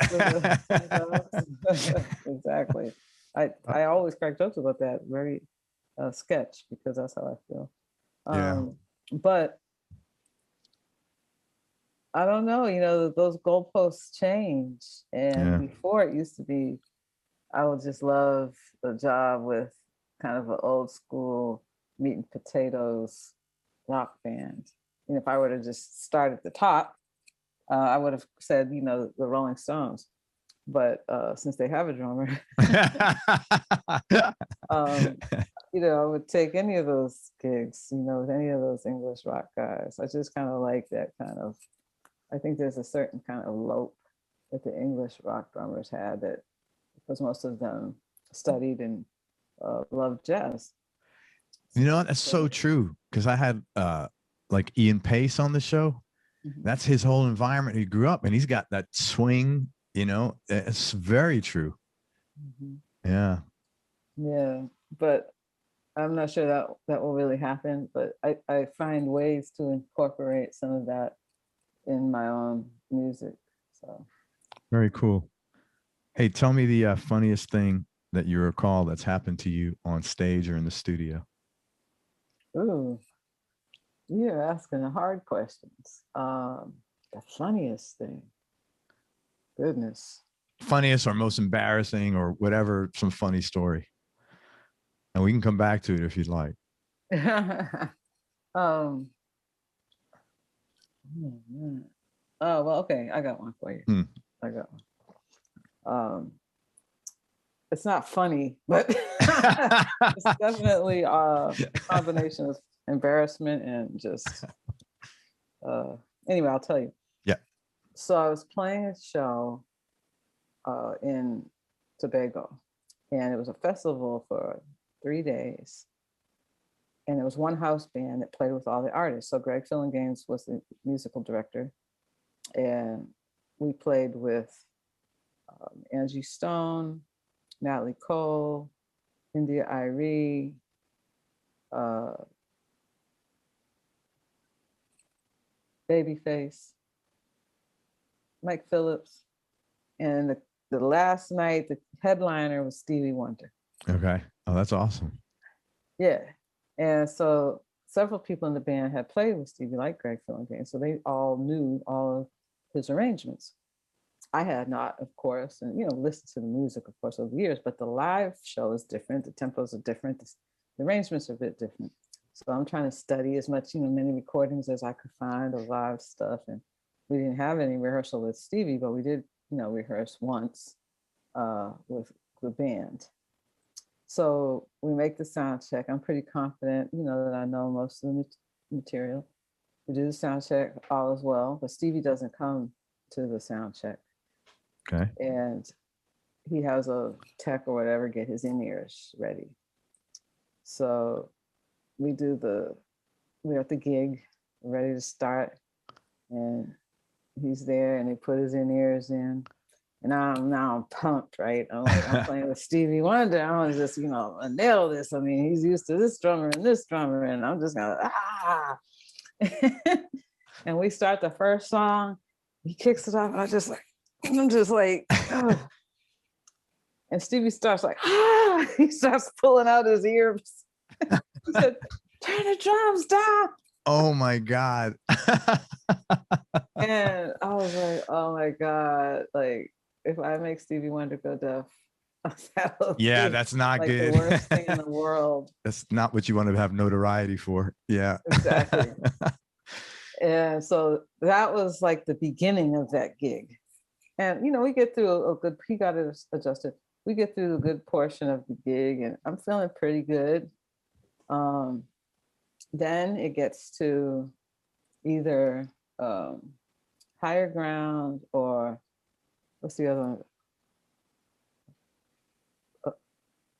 Exactly. I always crack jokes about that very sketch because that's how I feel. But I don't know, those goalposts change. And before it used to be, I would just love a job with kind of an old school meat and potatoes rock band. If I were to just start at the top, I would have said, the Rolling Stones. But since they have a drummer, I would take any of those gigs, with any of those English rock guys. I just kind of like that kind of, I think there's a certain kind of lope that the English rock drummers had, that because most of them studied and loved jazz. You know, that's so true. Because I had like Ian Pace on the show. Mm-hmm. That's his whole environment. He grew up and he's got that swing, you know, it's very true. Mm-hmm. Yeah. Yeah. But I'm not sure that will really happen, but I find ways to incorporate some of that in my own music. So very cool. Hey, tell me the funniest thing that you recall that's happened to you on stage or in the studio. Ooh, you're asking the hard questions. The funniest thing. Goodness. Funniest or most embarrassing or whatever, some funny story. And we can come back to it if you'd like. Oh, well, okay. I got one for you. I got one. It's not funny, but it's definitely a combination of embarrassment and just anyway, I'll tell you. Yeah. So I was playing a show in Tobago, and it was a festival for 3 days. And it was one house band that played with all the artists. So Greg Fillinganes was the musical director. And we played with Angie Stone, Natalie Cole, India Irie, Babyface, Mike Phillips. And the last night, the headliner was Stevie Wonder. Okay. Oh, that's awesome. Yeah. And so several people in the band had played with Stevie, like Greg Fillinganes, so they all knew all of his arrangements. I had not, of course, and listened to the music, of course, over the years, but the live show is different. The tempos are different. The arrangements are a bit different. So I'm trying to study as much, many recordings as I could find of live stuff. And we didn't have any rehearsal with Stevie, but we did, rehearse once with the band. So we make the sound check. I'm pretty confident, that I know most of the material. We do the sound check, all is well, but Stevie doesn't come to the sound check. Okay. And he has a tech or whatever get his in-ears ready. So we're at the gig, ready to start, and he's there, and they put his in-ears in. And I'm pumped, right? I'm playing with Stevie Wonder. I was just, nail this. I mean, he's used to this drummer, and I'm just gonna And we start the first song. He kicks it off, and I'm just like, oh. And Stevie starts like, he starts pulling out his ears. He said, "Turn the drums down." Oh my God. And I was like, oh my God, like, if I make Stevie Wonder go deaf, yeah, that's not like good. The worst thing in the world. That's not what you want to have notoriety for. Yeah. Exactly. And so that was like the beginning of that gig. And, we get through he got it adjusted. We get through a good portion of the gig, and I'm feeling pretty good. Then it gets to either Higher Ground or what's the other one?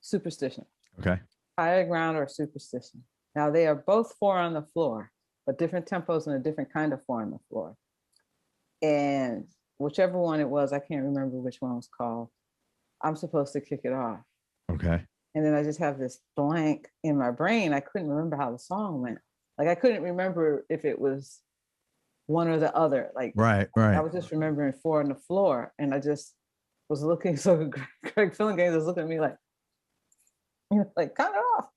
Superstition. Okay. Higher Ground or Superstition. Now they are both 4 on the floor, but different tempos and a different kind of 4 on the floor. And whichever one it was, I can't remember which one was called, I'm supposed to kick it off. Okay. And then I just have this blank in my brain. I couldn't remember how the song went. Like I couldn't remember if it was one or the other. Like right. I was just remembering 4 on the floor, and I just was looking. So Greg Fillinganes was looking at me like, like, cut it off.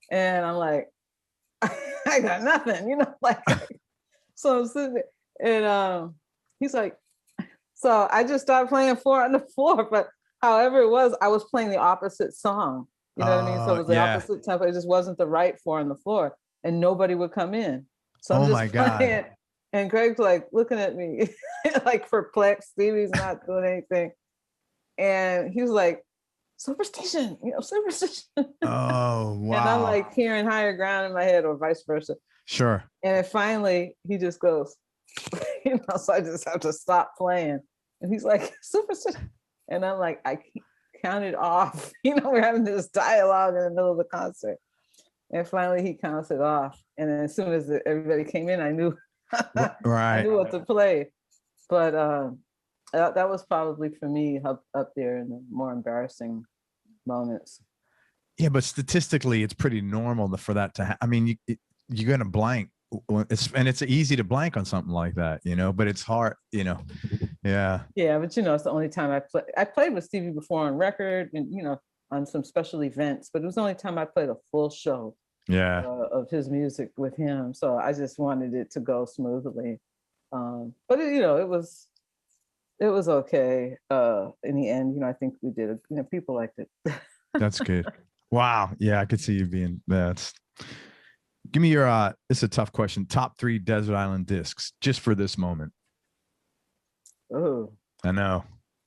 And I'm like, I got nothing, like. So I'm sitting there, and he's like, so I just started playing 4 on the floor, but however it was, I was playing the opposite song. You know what I mean? So it was the opposite tempo. It just wasn't the right 4 on the floor, and nobody would come in. So I'm just playing, and Greg's like looking at me like perplexed. Stevie's not doing anything. And he was like, superstition, superstition. Oh, wow. And I'm like hearing Higher Ground in my head, or vice versa. Sure. And then finally he just goes, so I just have to stop playing. And he's like, superstition. And I'm like, I counted off. We're having this dialogue in the middle of the concert. And finally he counts it off. And then as soon as everybody came in, I knew I knew what to play. But that was probably for me up there in the more embarrassing moments. Yeah, but statistically, it's pretty normal for that to happen. I mean, you're going to blank. It's easy to blank on something like that, but it's hard, Yeah. Yeah, but it's the only time I played with Stevie before on record and, on some special events, but it was the only time I played a full show of his music with him. So I just wanted it to go smoothly. But it was okay. In the end, I think we did it. People liked it. That's good. Wow. Yeah, I could see you being that. Give me your it's a tough question. Top 3 Desert Island discs just for this moment. Oh, I know.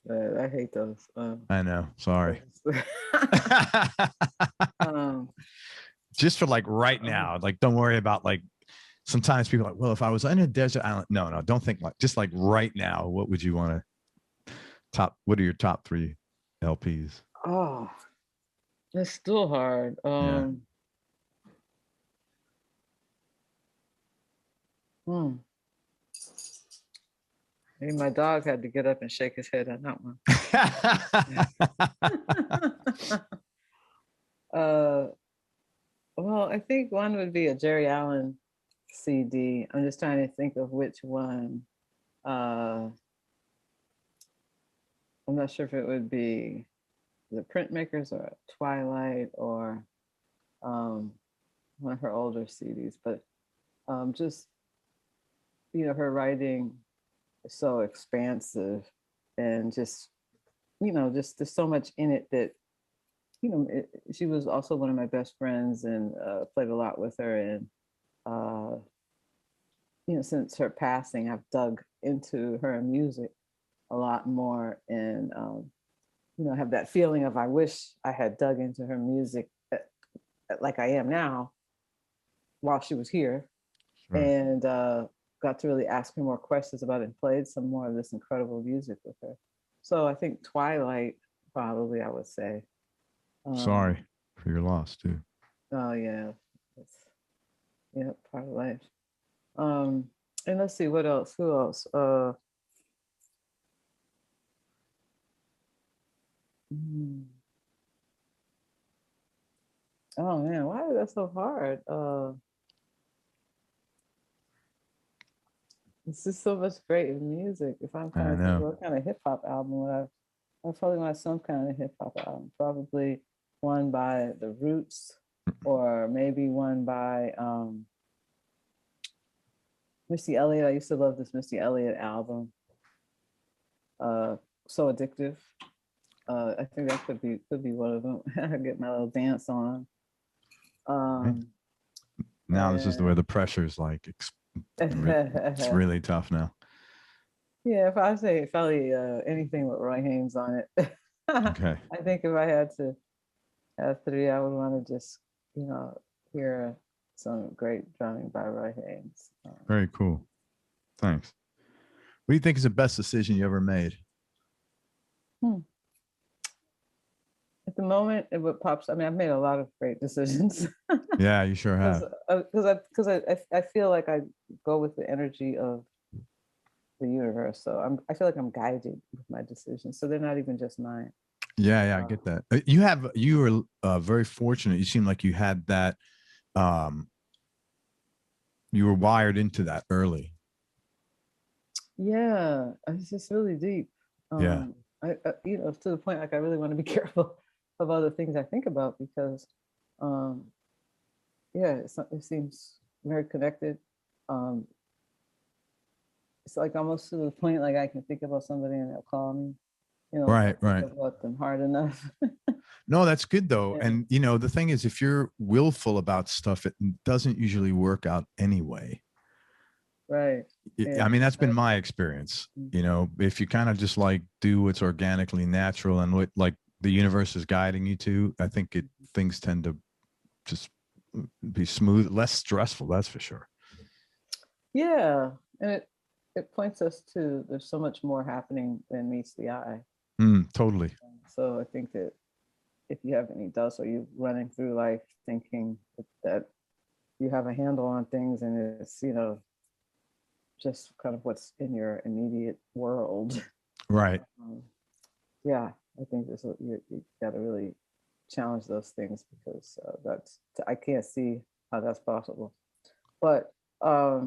I hate those. I know. Sorry. Just for like right now, like don't worry about like sometimes people are like, well, if I was on a desert island, no, don't think like just like right now, what would you want to what are your top 3 LPs? Oh, that's still hard. Yeah. Maybe my dog had to get up and shake his head on that one. Well, I think one would be a Jerry Allen CD. I'm just trying to think of which one. I'm not sure if it would be the Printmakers or Twilight or one of her older CDs, but just her writing is so expansive and just just there's so much in it that she was also one of my best friends and played a lot with her, and since her passing I've dug into her music a lot more, and have that feeling of I wish I had dug into her music like I am now while she was here. Sure. And got to really ask her more questions about it and played some more of this incredible music with her. So I think Twilight, probably, I would say. Sorry for your loss too. Oh yeah, part of life. And let's see, what else? Who else? Oh man, why is that so hard? It's just so much great music. If I'm trying to think of what kind of hip hop album I probably want some kind of hip hop album. Probably one by The Roots, or maybe one by Missy Elliott. I used to love this Missy Elliott album. So Addictive. I think that could be one of them. I get my little dance on. Now this is where the pressure is like it's really tough now. Yeah, if I say probably anything with Roy Haynes on it. Okay. I think if I had to have 3, I would want to just hear some great drumming by Roy Haynes. Very cool. Thanks. What do you think is the best decision you ever made? At the moment, what pops. I mean, I've made a lot of great decisions. Yeah, you sure have. Because I feel like I go with the energy of the universe. So I feel like I'm guided with my decisions. So they're not even just mine. Yeah, I get that. You were very fortunate. You seem like you had that. You were wired into that early. Yeah, it's just really deep. Yeah. I to the point like I really want to be careful of other things I think about because, it seems very connected. It's like almost to the point like I can think about somebody and they'll call me. Right. About them hard enough. No, that's good though. Yeah. And the thing is, if you're willful about stuff, it doesn't usually work out anyway. Right. I mean, that's been my experience. If you kind of just like do what's organically natural and what like the universe is guiding you to, I think things tend to just be smooth, less stressful. That's for sure. Yeah, and it points us to there's so much more happening than meets the eye. Totally. So I think that if you have any doubts or you're running through life thinking that you have a handle on things and it's, just kind of what's in your immediate world. Right. Yeah, I think you got to really challenge those things because I can't see how that's possible. But I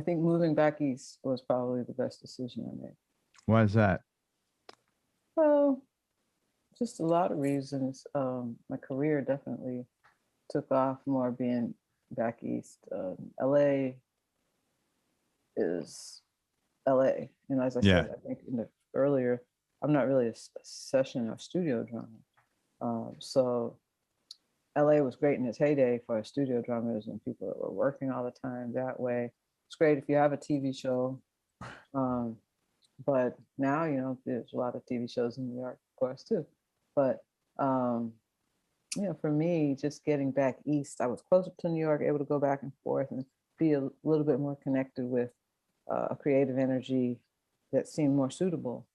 think moving back east was probably the best decision I made. Why is that? Well, just a lot of reasons. My career definitely took off more being back east. LA is LA. And as I said, I think earlier, I'm not really a session or studio drummer. So LA was great in its heyday for studio drummers and people that were working all the time that way. It's great if you have a TV show. But now, there's a lot of TV shows in New York, of course, too. But, for me, just getting back east, I was closer to New York, able to go back and forth and be a little bit more connected with a creative energy that seemed more suitable.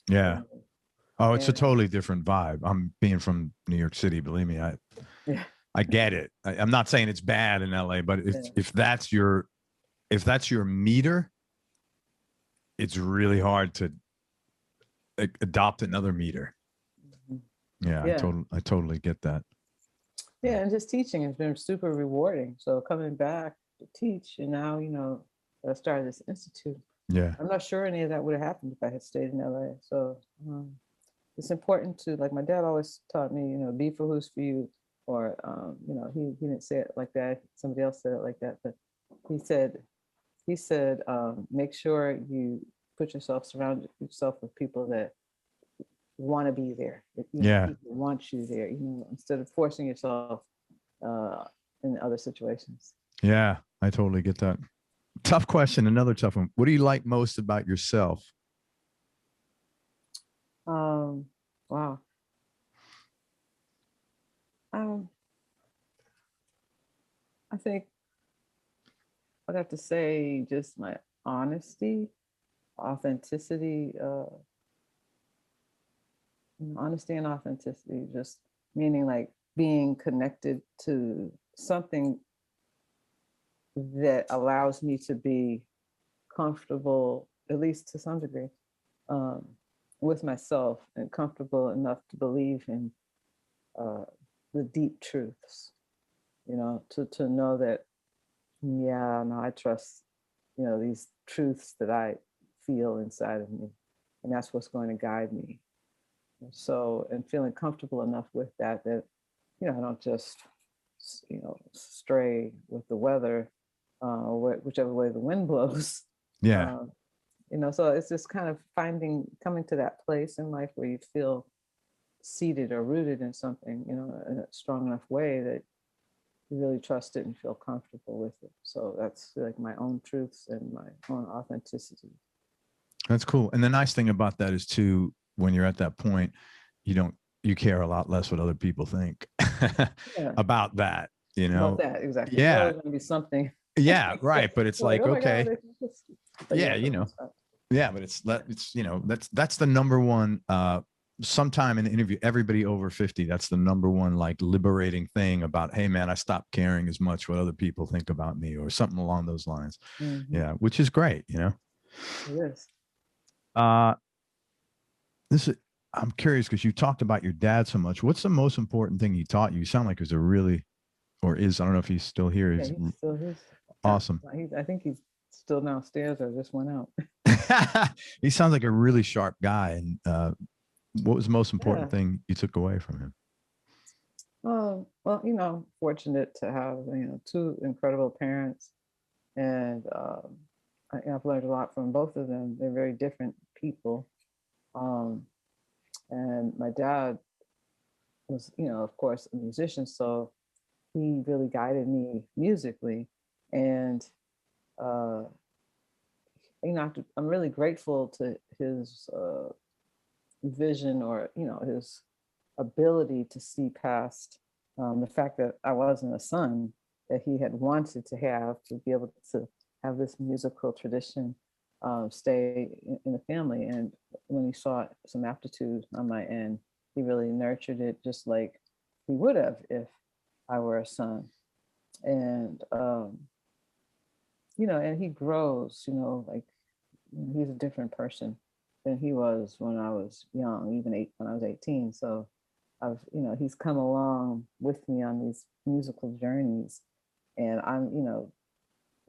Yeah. Oh, it's a totally different vibe. I'm being from New York City. Believe me, I get it. I'm not saying it's bad in LA, but if that's your meter, it's really hard to adopt another meter. Yeah, I totally get that. Yeah, and just teaching has been super rewarding. So coming back to teach, and now I started this institute. Yeah, I'm not sure any of that would have happened if I had stayed in LA. So it's important to, like my dad always taught me, be for who's for you. Or he didn't say it like that. Somebody else said it like that. But he said, make sure you surround yourself with people that want to be there. People want you there, instead of forcing yourself in other situations. Yeah, I totally get that. Tough question. Another tough one. What do you like most about yourself? Wow. I think I'd have to say just my honesty, authenticity, honesty and authenticity, just meaning like being connected to something that allows me to be comfortable, at least to some degree, with myself and comfortable enough to believe in the deep truths, to know that, I trust, these truths that I feel inside of me, and that's what's going to guide me. So, and feeling comfortable enough with that, I don't just, stray with the weather, whichever way the wind blows. Yeah. So it's just kind of coming to that place in life where you feel seated or rooted in something, in a strong enough way that you really trust it and feel comfortable with it. So that's like my own truths and my own authenticity. That's cool. And the nice thing about that is too, when you're at that point, you care a lot less what other people think about that, About that, exactly. Yeah. There's going to be something. Yeah, right. But it's like, oh okay. God, yeah, but it's that's the number one, sometime in the interview, everybody over 50, that's the number one, like, liberating thing about, hey man, I stopped caring as much what other people think about me, or something along those lines. Yeah, which is great. It is. I'm curious because you talked about your dad so much. What's the most important thing he taught you? You sound like it was I don't know if he's still here. He's still here. Awesome. I think he's still downstairs or just went out. He sounds like a really sharp guy. And what was the most important thing you took away from him? Well, fortunate to have, two incredible parents. And I've learned a lot from both of them. They're very different people. And my dad was, of course, a musician. So he really guided me musically. And, I'm really grateful to his vision, or, his ability to see past the fact that I wasn't a son that he had wanted to have, to be able to have this musical tradition stay in the family. And when he saw some aptitude on my end, he really nurtured it just like he would have if I were a son. And, and he grows, like he's a different person than he was when I was young, even when I was 18. So he's come along with me on these musical journeys, and I'm,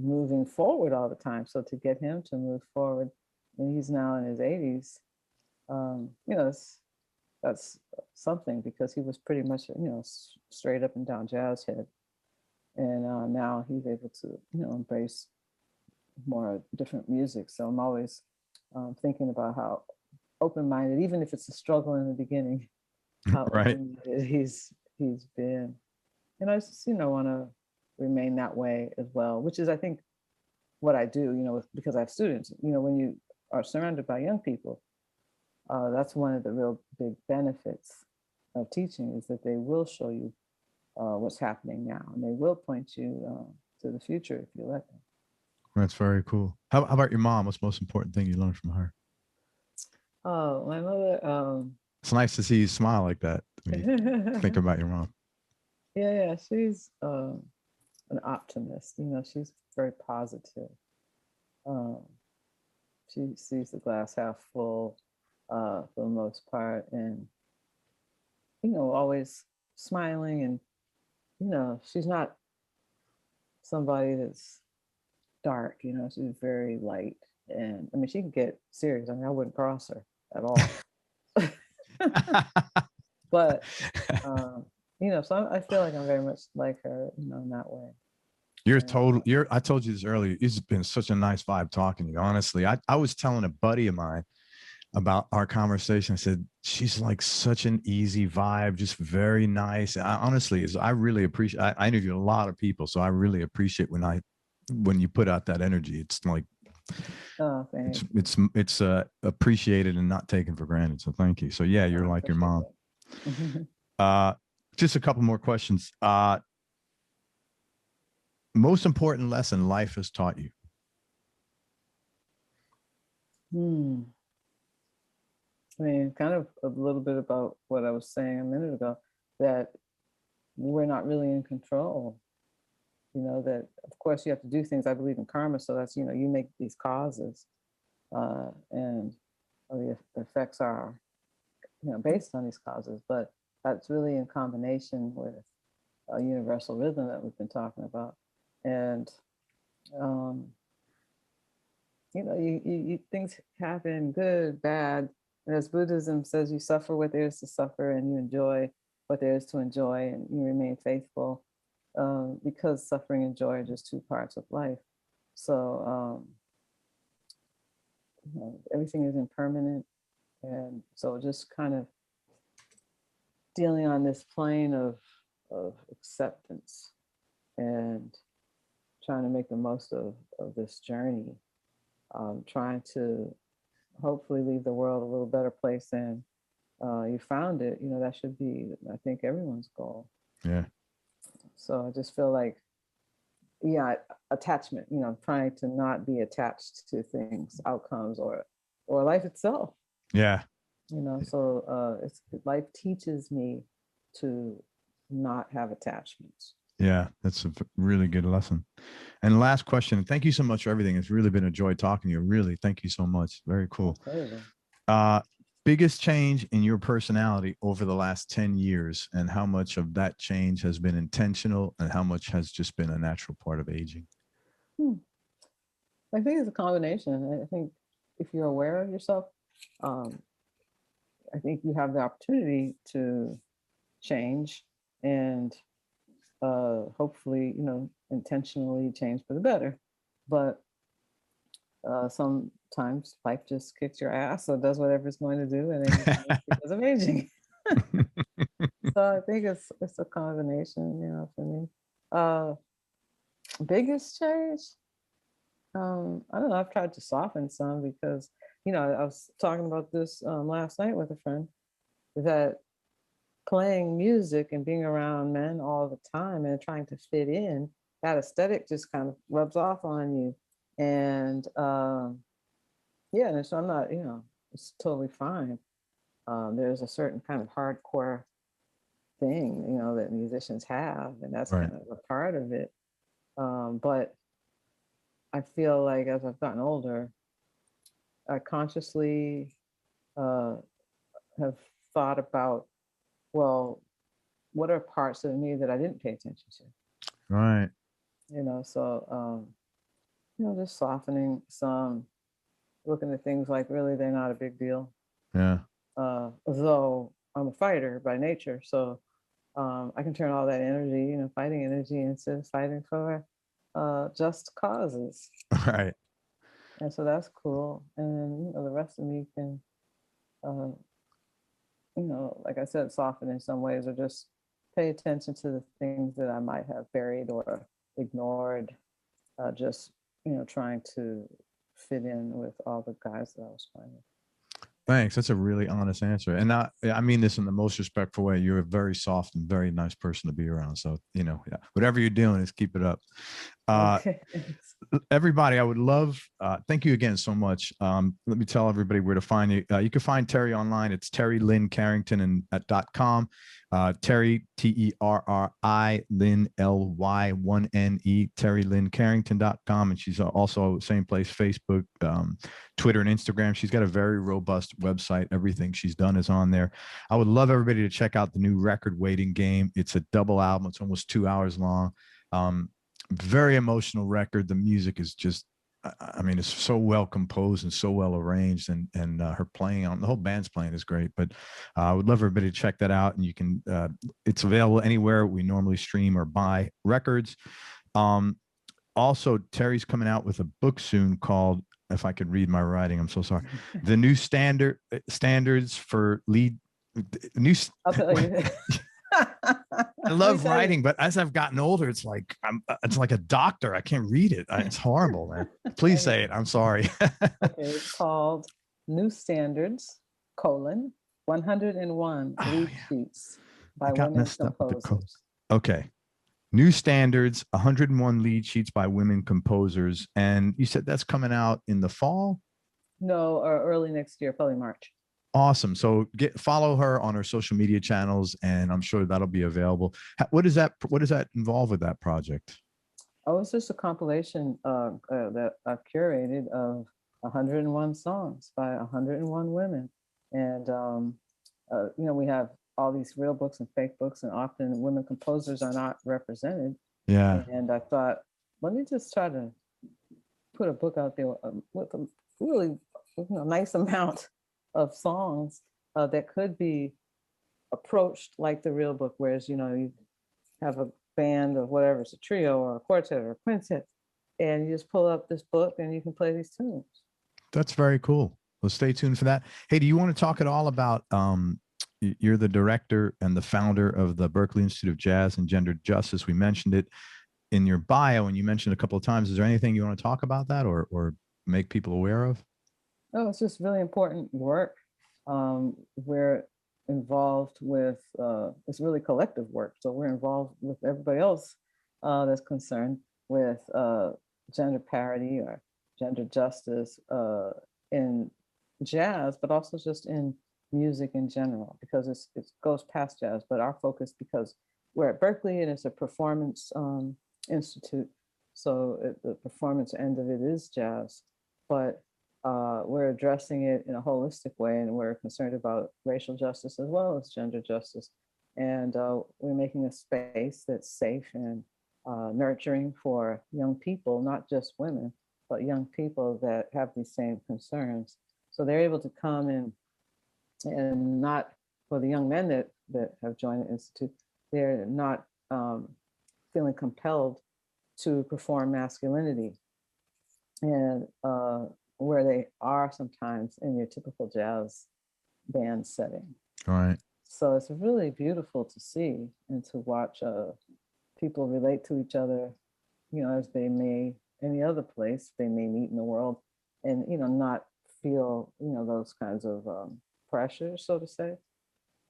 moving forward all the time. So to get him to move forward, and he's now in his 80s, that's something, because he was pretty much, straight up and down jazz head. And now he's able to, embrace more different music. So I'm always thinking about how open-minded, even if it's a struggle in the beginning, how Right. open-minded he's been. And I just, want to remain that way as well, which is, I think, what I do, because I have students. When you are surrounded by young people, that's one of the real big benefits of teaching, is that they will show you what's happening now, and they will point you to the future if you let them. That's very cool. How about your mom? What's the most important thing you learned from her? Oh, my mother. It's nice to see you smile like that. Think about your mom. Yeah, she's an optimist. She's very positive. She sees the glass half full for the most part, and always smiling. And she's not somebody that's dark. She's very light, and I mean, she can get serious. I mean, I wouldn't cross her at all. But so I feel like I'm very much like her, in that way. I told you this earlier. It's been such a nice vibe talking to you. Honestly, I was telling a buddy of mine about our conversation. I said, she's like such an easy vibe, just very nice. I really appreciate, I interview a lot of people, so I really appreciate when you put out that energy. It's like, it's appreciated and not taken for granted. So thank you. So yeah, you're like your mom. Just a couple more questions. Most important lesson life has taught you? I mean, kind of a little bit about what I was saying a minute ago, that we're not really in control. That of course you have to do things. I believe in karma, so that's, you make these causes, and the effects are, based on these causes. But that's really in combination with a universal rhythm that we've been talking about. And you things happen, good, bad. And as Buddhism says, you suffer what there is to suffer, and you enjoy what there is to enjoy, and you remain faithful, because suffering and joy are just two parts of life. So everything is impermanent, and so just kind of dealing on this plane of acceptance and trying to make the most of this journey, trying to hopefully leave the world a little better place than you found it. That should be, I think, everyone's goal. Yeah. So I just feel like, attachment, trying to not be attached to things, outcomes, or life itself. Yeah. So life teaches me to not have attachments. Yeah, that's a really good lesson. And last question. Thank you so much for everything. It's really been a joy talking to you. Really, thank you so much. Very cool. Biggest change in your personality over the last 10 years, and how much of that change has been intentional and how much has just been a natural part of aging? I think it's a combination. I think if you're aware of yourself, I think you have the opportunity to change, and hopefully, intentionally change for the better. But sometimes life just kicks your ass, so it does whatever it's going to do, and then because of aging. So I think it's a combination, for me. Biggest change? I don't know. I've tried to soften some, because, I was talking about this last night with a friend, that playing music and being around men all the time and trying to fit in, that aesthetic just kind of rubs off on you. And yeah, and so I'm not, it's totally fine. There's a certain kind of hardcore thing, that musicians have, and that's Right. kind of a part of it. But I feel like as I've gotten older, I consciously have thought about, well, what are parts of me that I didn't pay attention to? Right. So just softening some, looking at things like really they're not a big deal. Yeah. Though I'm a fighter by nature, so I can turn all that energy, fighting energy, into fighting for just causes. Right. And so that's cool. And then, the rest of me can, like I said, soften in some ways, or just pay attention to the things that I might have buried or ignored, just, trying to fit in with all the guys that I was playing with. Thanks. That's a really honest answer. And I mean this in the most respectful way. You're a very soft and very nice person to be around. So, yeah, whatever you're doing is keep it up. Okay. Everybody, I would love, thank you again so much. Let me tell everybody where to find you. You can find Terri online. It's Terri Lyne Carrington and at .com. Terri, Terri, Lynn, Ly, 1NE, TerriLyneCarrington.com. And she's also same place, Facebook, Twitter, and Instagram. She's got a very robust website. Everything she's done is on there. I would love everybody to check out the new record, Waiting Game. It's a double album. It's almost 2 hours long. Very emotional record. The music is just, I mean, it's so well composed and so well arranged, and her playing on the whole band's playing is great. But I would love everybody to check that out, and you can. It's available anywhere we normally stream or buy records. Also, Terri's coming out with a book soon called, if I could read my writing, I'm so sorry. The new standards for lead. New. I'll tell you. I love writing, but as I've gotten older, it's like it's like a doctor. I can't read it. It's horrible, man. Please say it. I'm sorry. Okay, it's called New Standards, 101 lead sheets by women composers. Okay. New Standards, 101 lead sheets by women composers. And you said that's coming out in the fall? No, or early next year, probably March. Awesome. So follow her on her social media channels, and I'm sure that'll be available. What does that involve with that project? Oh, it's just a compilation that I've curated of 101 songs by 101 women. And, we have all these real books and fake books, and often women composers are not represented. Yeah. And I thought, let me just try to put a book out there with a really nice amount of songs that could be approached like the real book, whereas you have a band of whatever, it's a trio or a quartet or a quintet, and you just pull up this book and you can play these tunes. That's very cool. Well, stay tuned for that. Hey, do you want to talk at all about you're the director and the founder of the Berklee Institute of Jazz and Gender Justice. We mentioned it in your bio, and you mentioned it a couple of times. Is there anything you want to talk about that or make people aware of? Oh, it's just really important work. We're involved with, it's really collective work. So we're involved with everybody else that's concerned with gender parity or gender justice in jazz, but also just in music in general, because it goes past jazz. But our focus, because we're at Berklee and it's a performance institute, so the performance end of it is jazz, but we're addressing it in a holistic way, and we're concerned about racial justice as well as gender justice. And we're making a space that's safe and nurturing for young people, not just women, but young people that have these same concerns. So they're able to come in, and not for the young men that have joined the Institute, they're not feeling compelled to perform masculinity. And where they are sometimes in your typical jazz band setting. Right. So it's really beautiful to see and to watch people relate to each other, as they may any other place they may meet in the world, and not feel those kinds of pressures, so to say,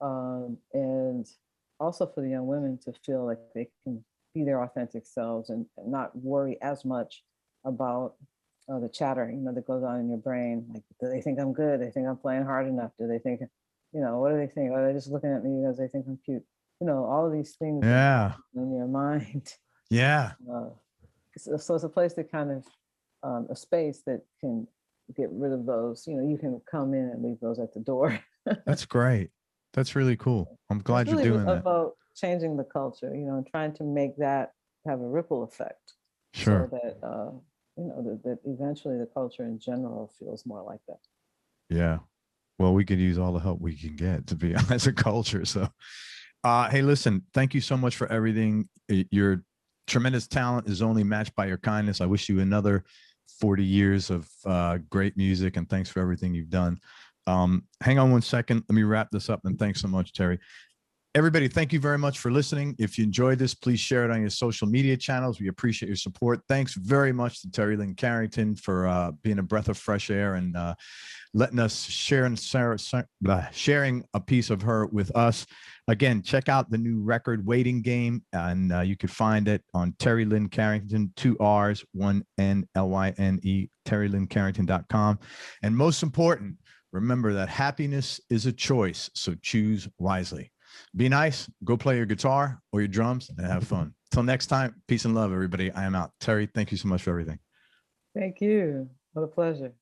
and also for the young women to feel like they can be their authentic selves and not worry as much about the chatter, that goes on in your brain. Like, do they think I'm good? They think I'm playing hard enough? Do they think, what do they think? Are they just looking at me because they think I'm cute? All of these things Yeah. in your mind. Yeah. So it's a place that kind of, a space that can get rid of those, you can come in and leave those at the door. That's great. That's really cool. I'm glad It's really you're doing that. about changing the culture, and trying to make that have a ripple effect. Sure. So that, that eventually the culture in general feels more like that. Yeah. Well, we could use all the help we can get, to be as a culture. So, hey, listen, thank you so much for everything. Your tremendous talent is only matched by your kindness. I wish you another 40 years of great music, and thanks for everything you've done. Hang on one second. Let me wrap this up, and thanks so much, Terri. Everybody, thank you very much for listening. If you enjoyed this, please share it on your social media channels. We appreciate your support. Thanks very much to Terri Lyne Carrington for being a breath of fresh air and letting us sharing a piece of her with us. Again, check out the new record, Waiting Game, and you can find it on Terri Lyne Carrington, 2 R's, 1 N, Lyne, TerriLyneCarrington.com. And most important, remember that happiness is a choice, so choose wisely. Be nice, go play your guitar or your drums, and have fun. Till next time, peace and love, everybody. I am out. Terri, thank you so much for everything. Thank you. What a pleasure.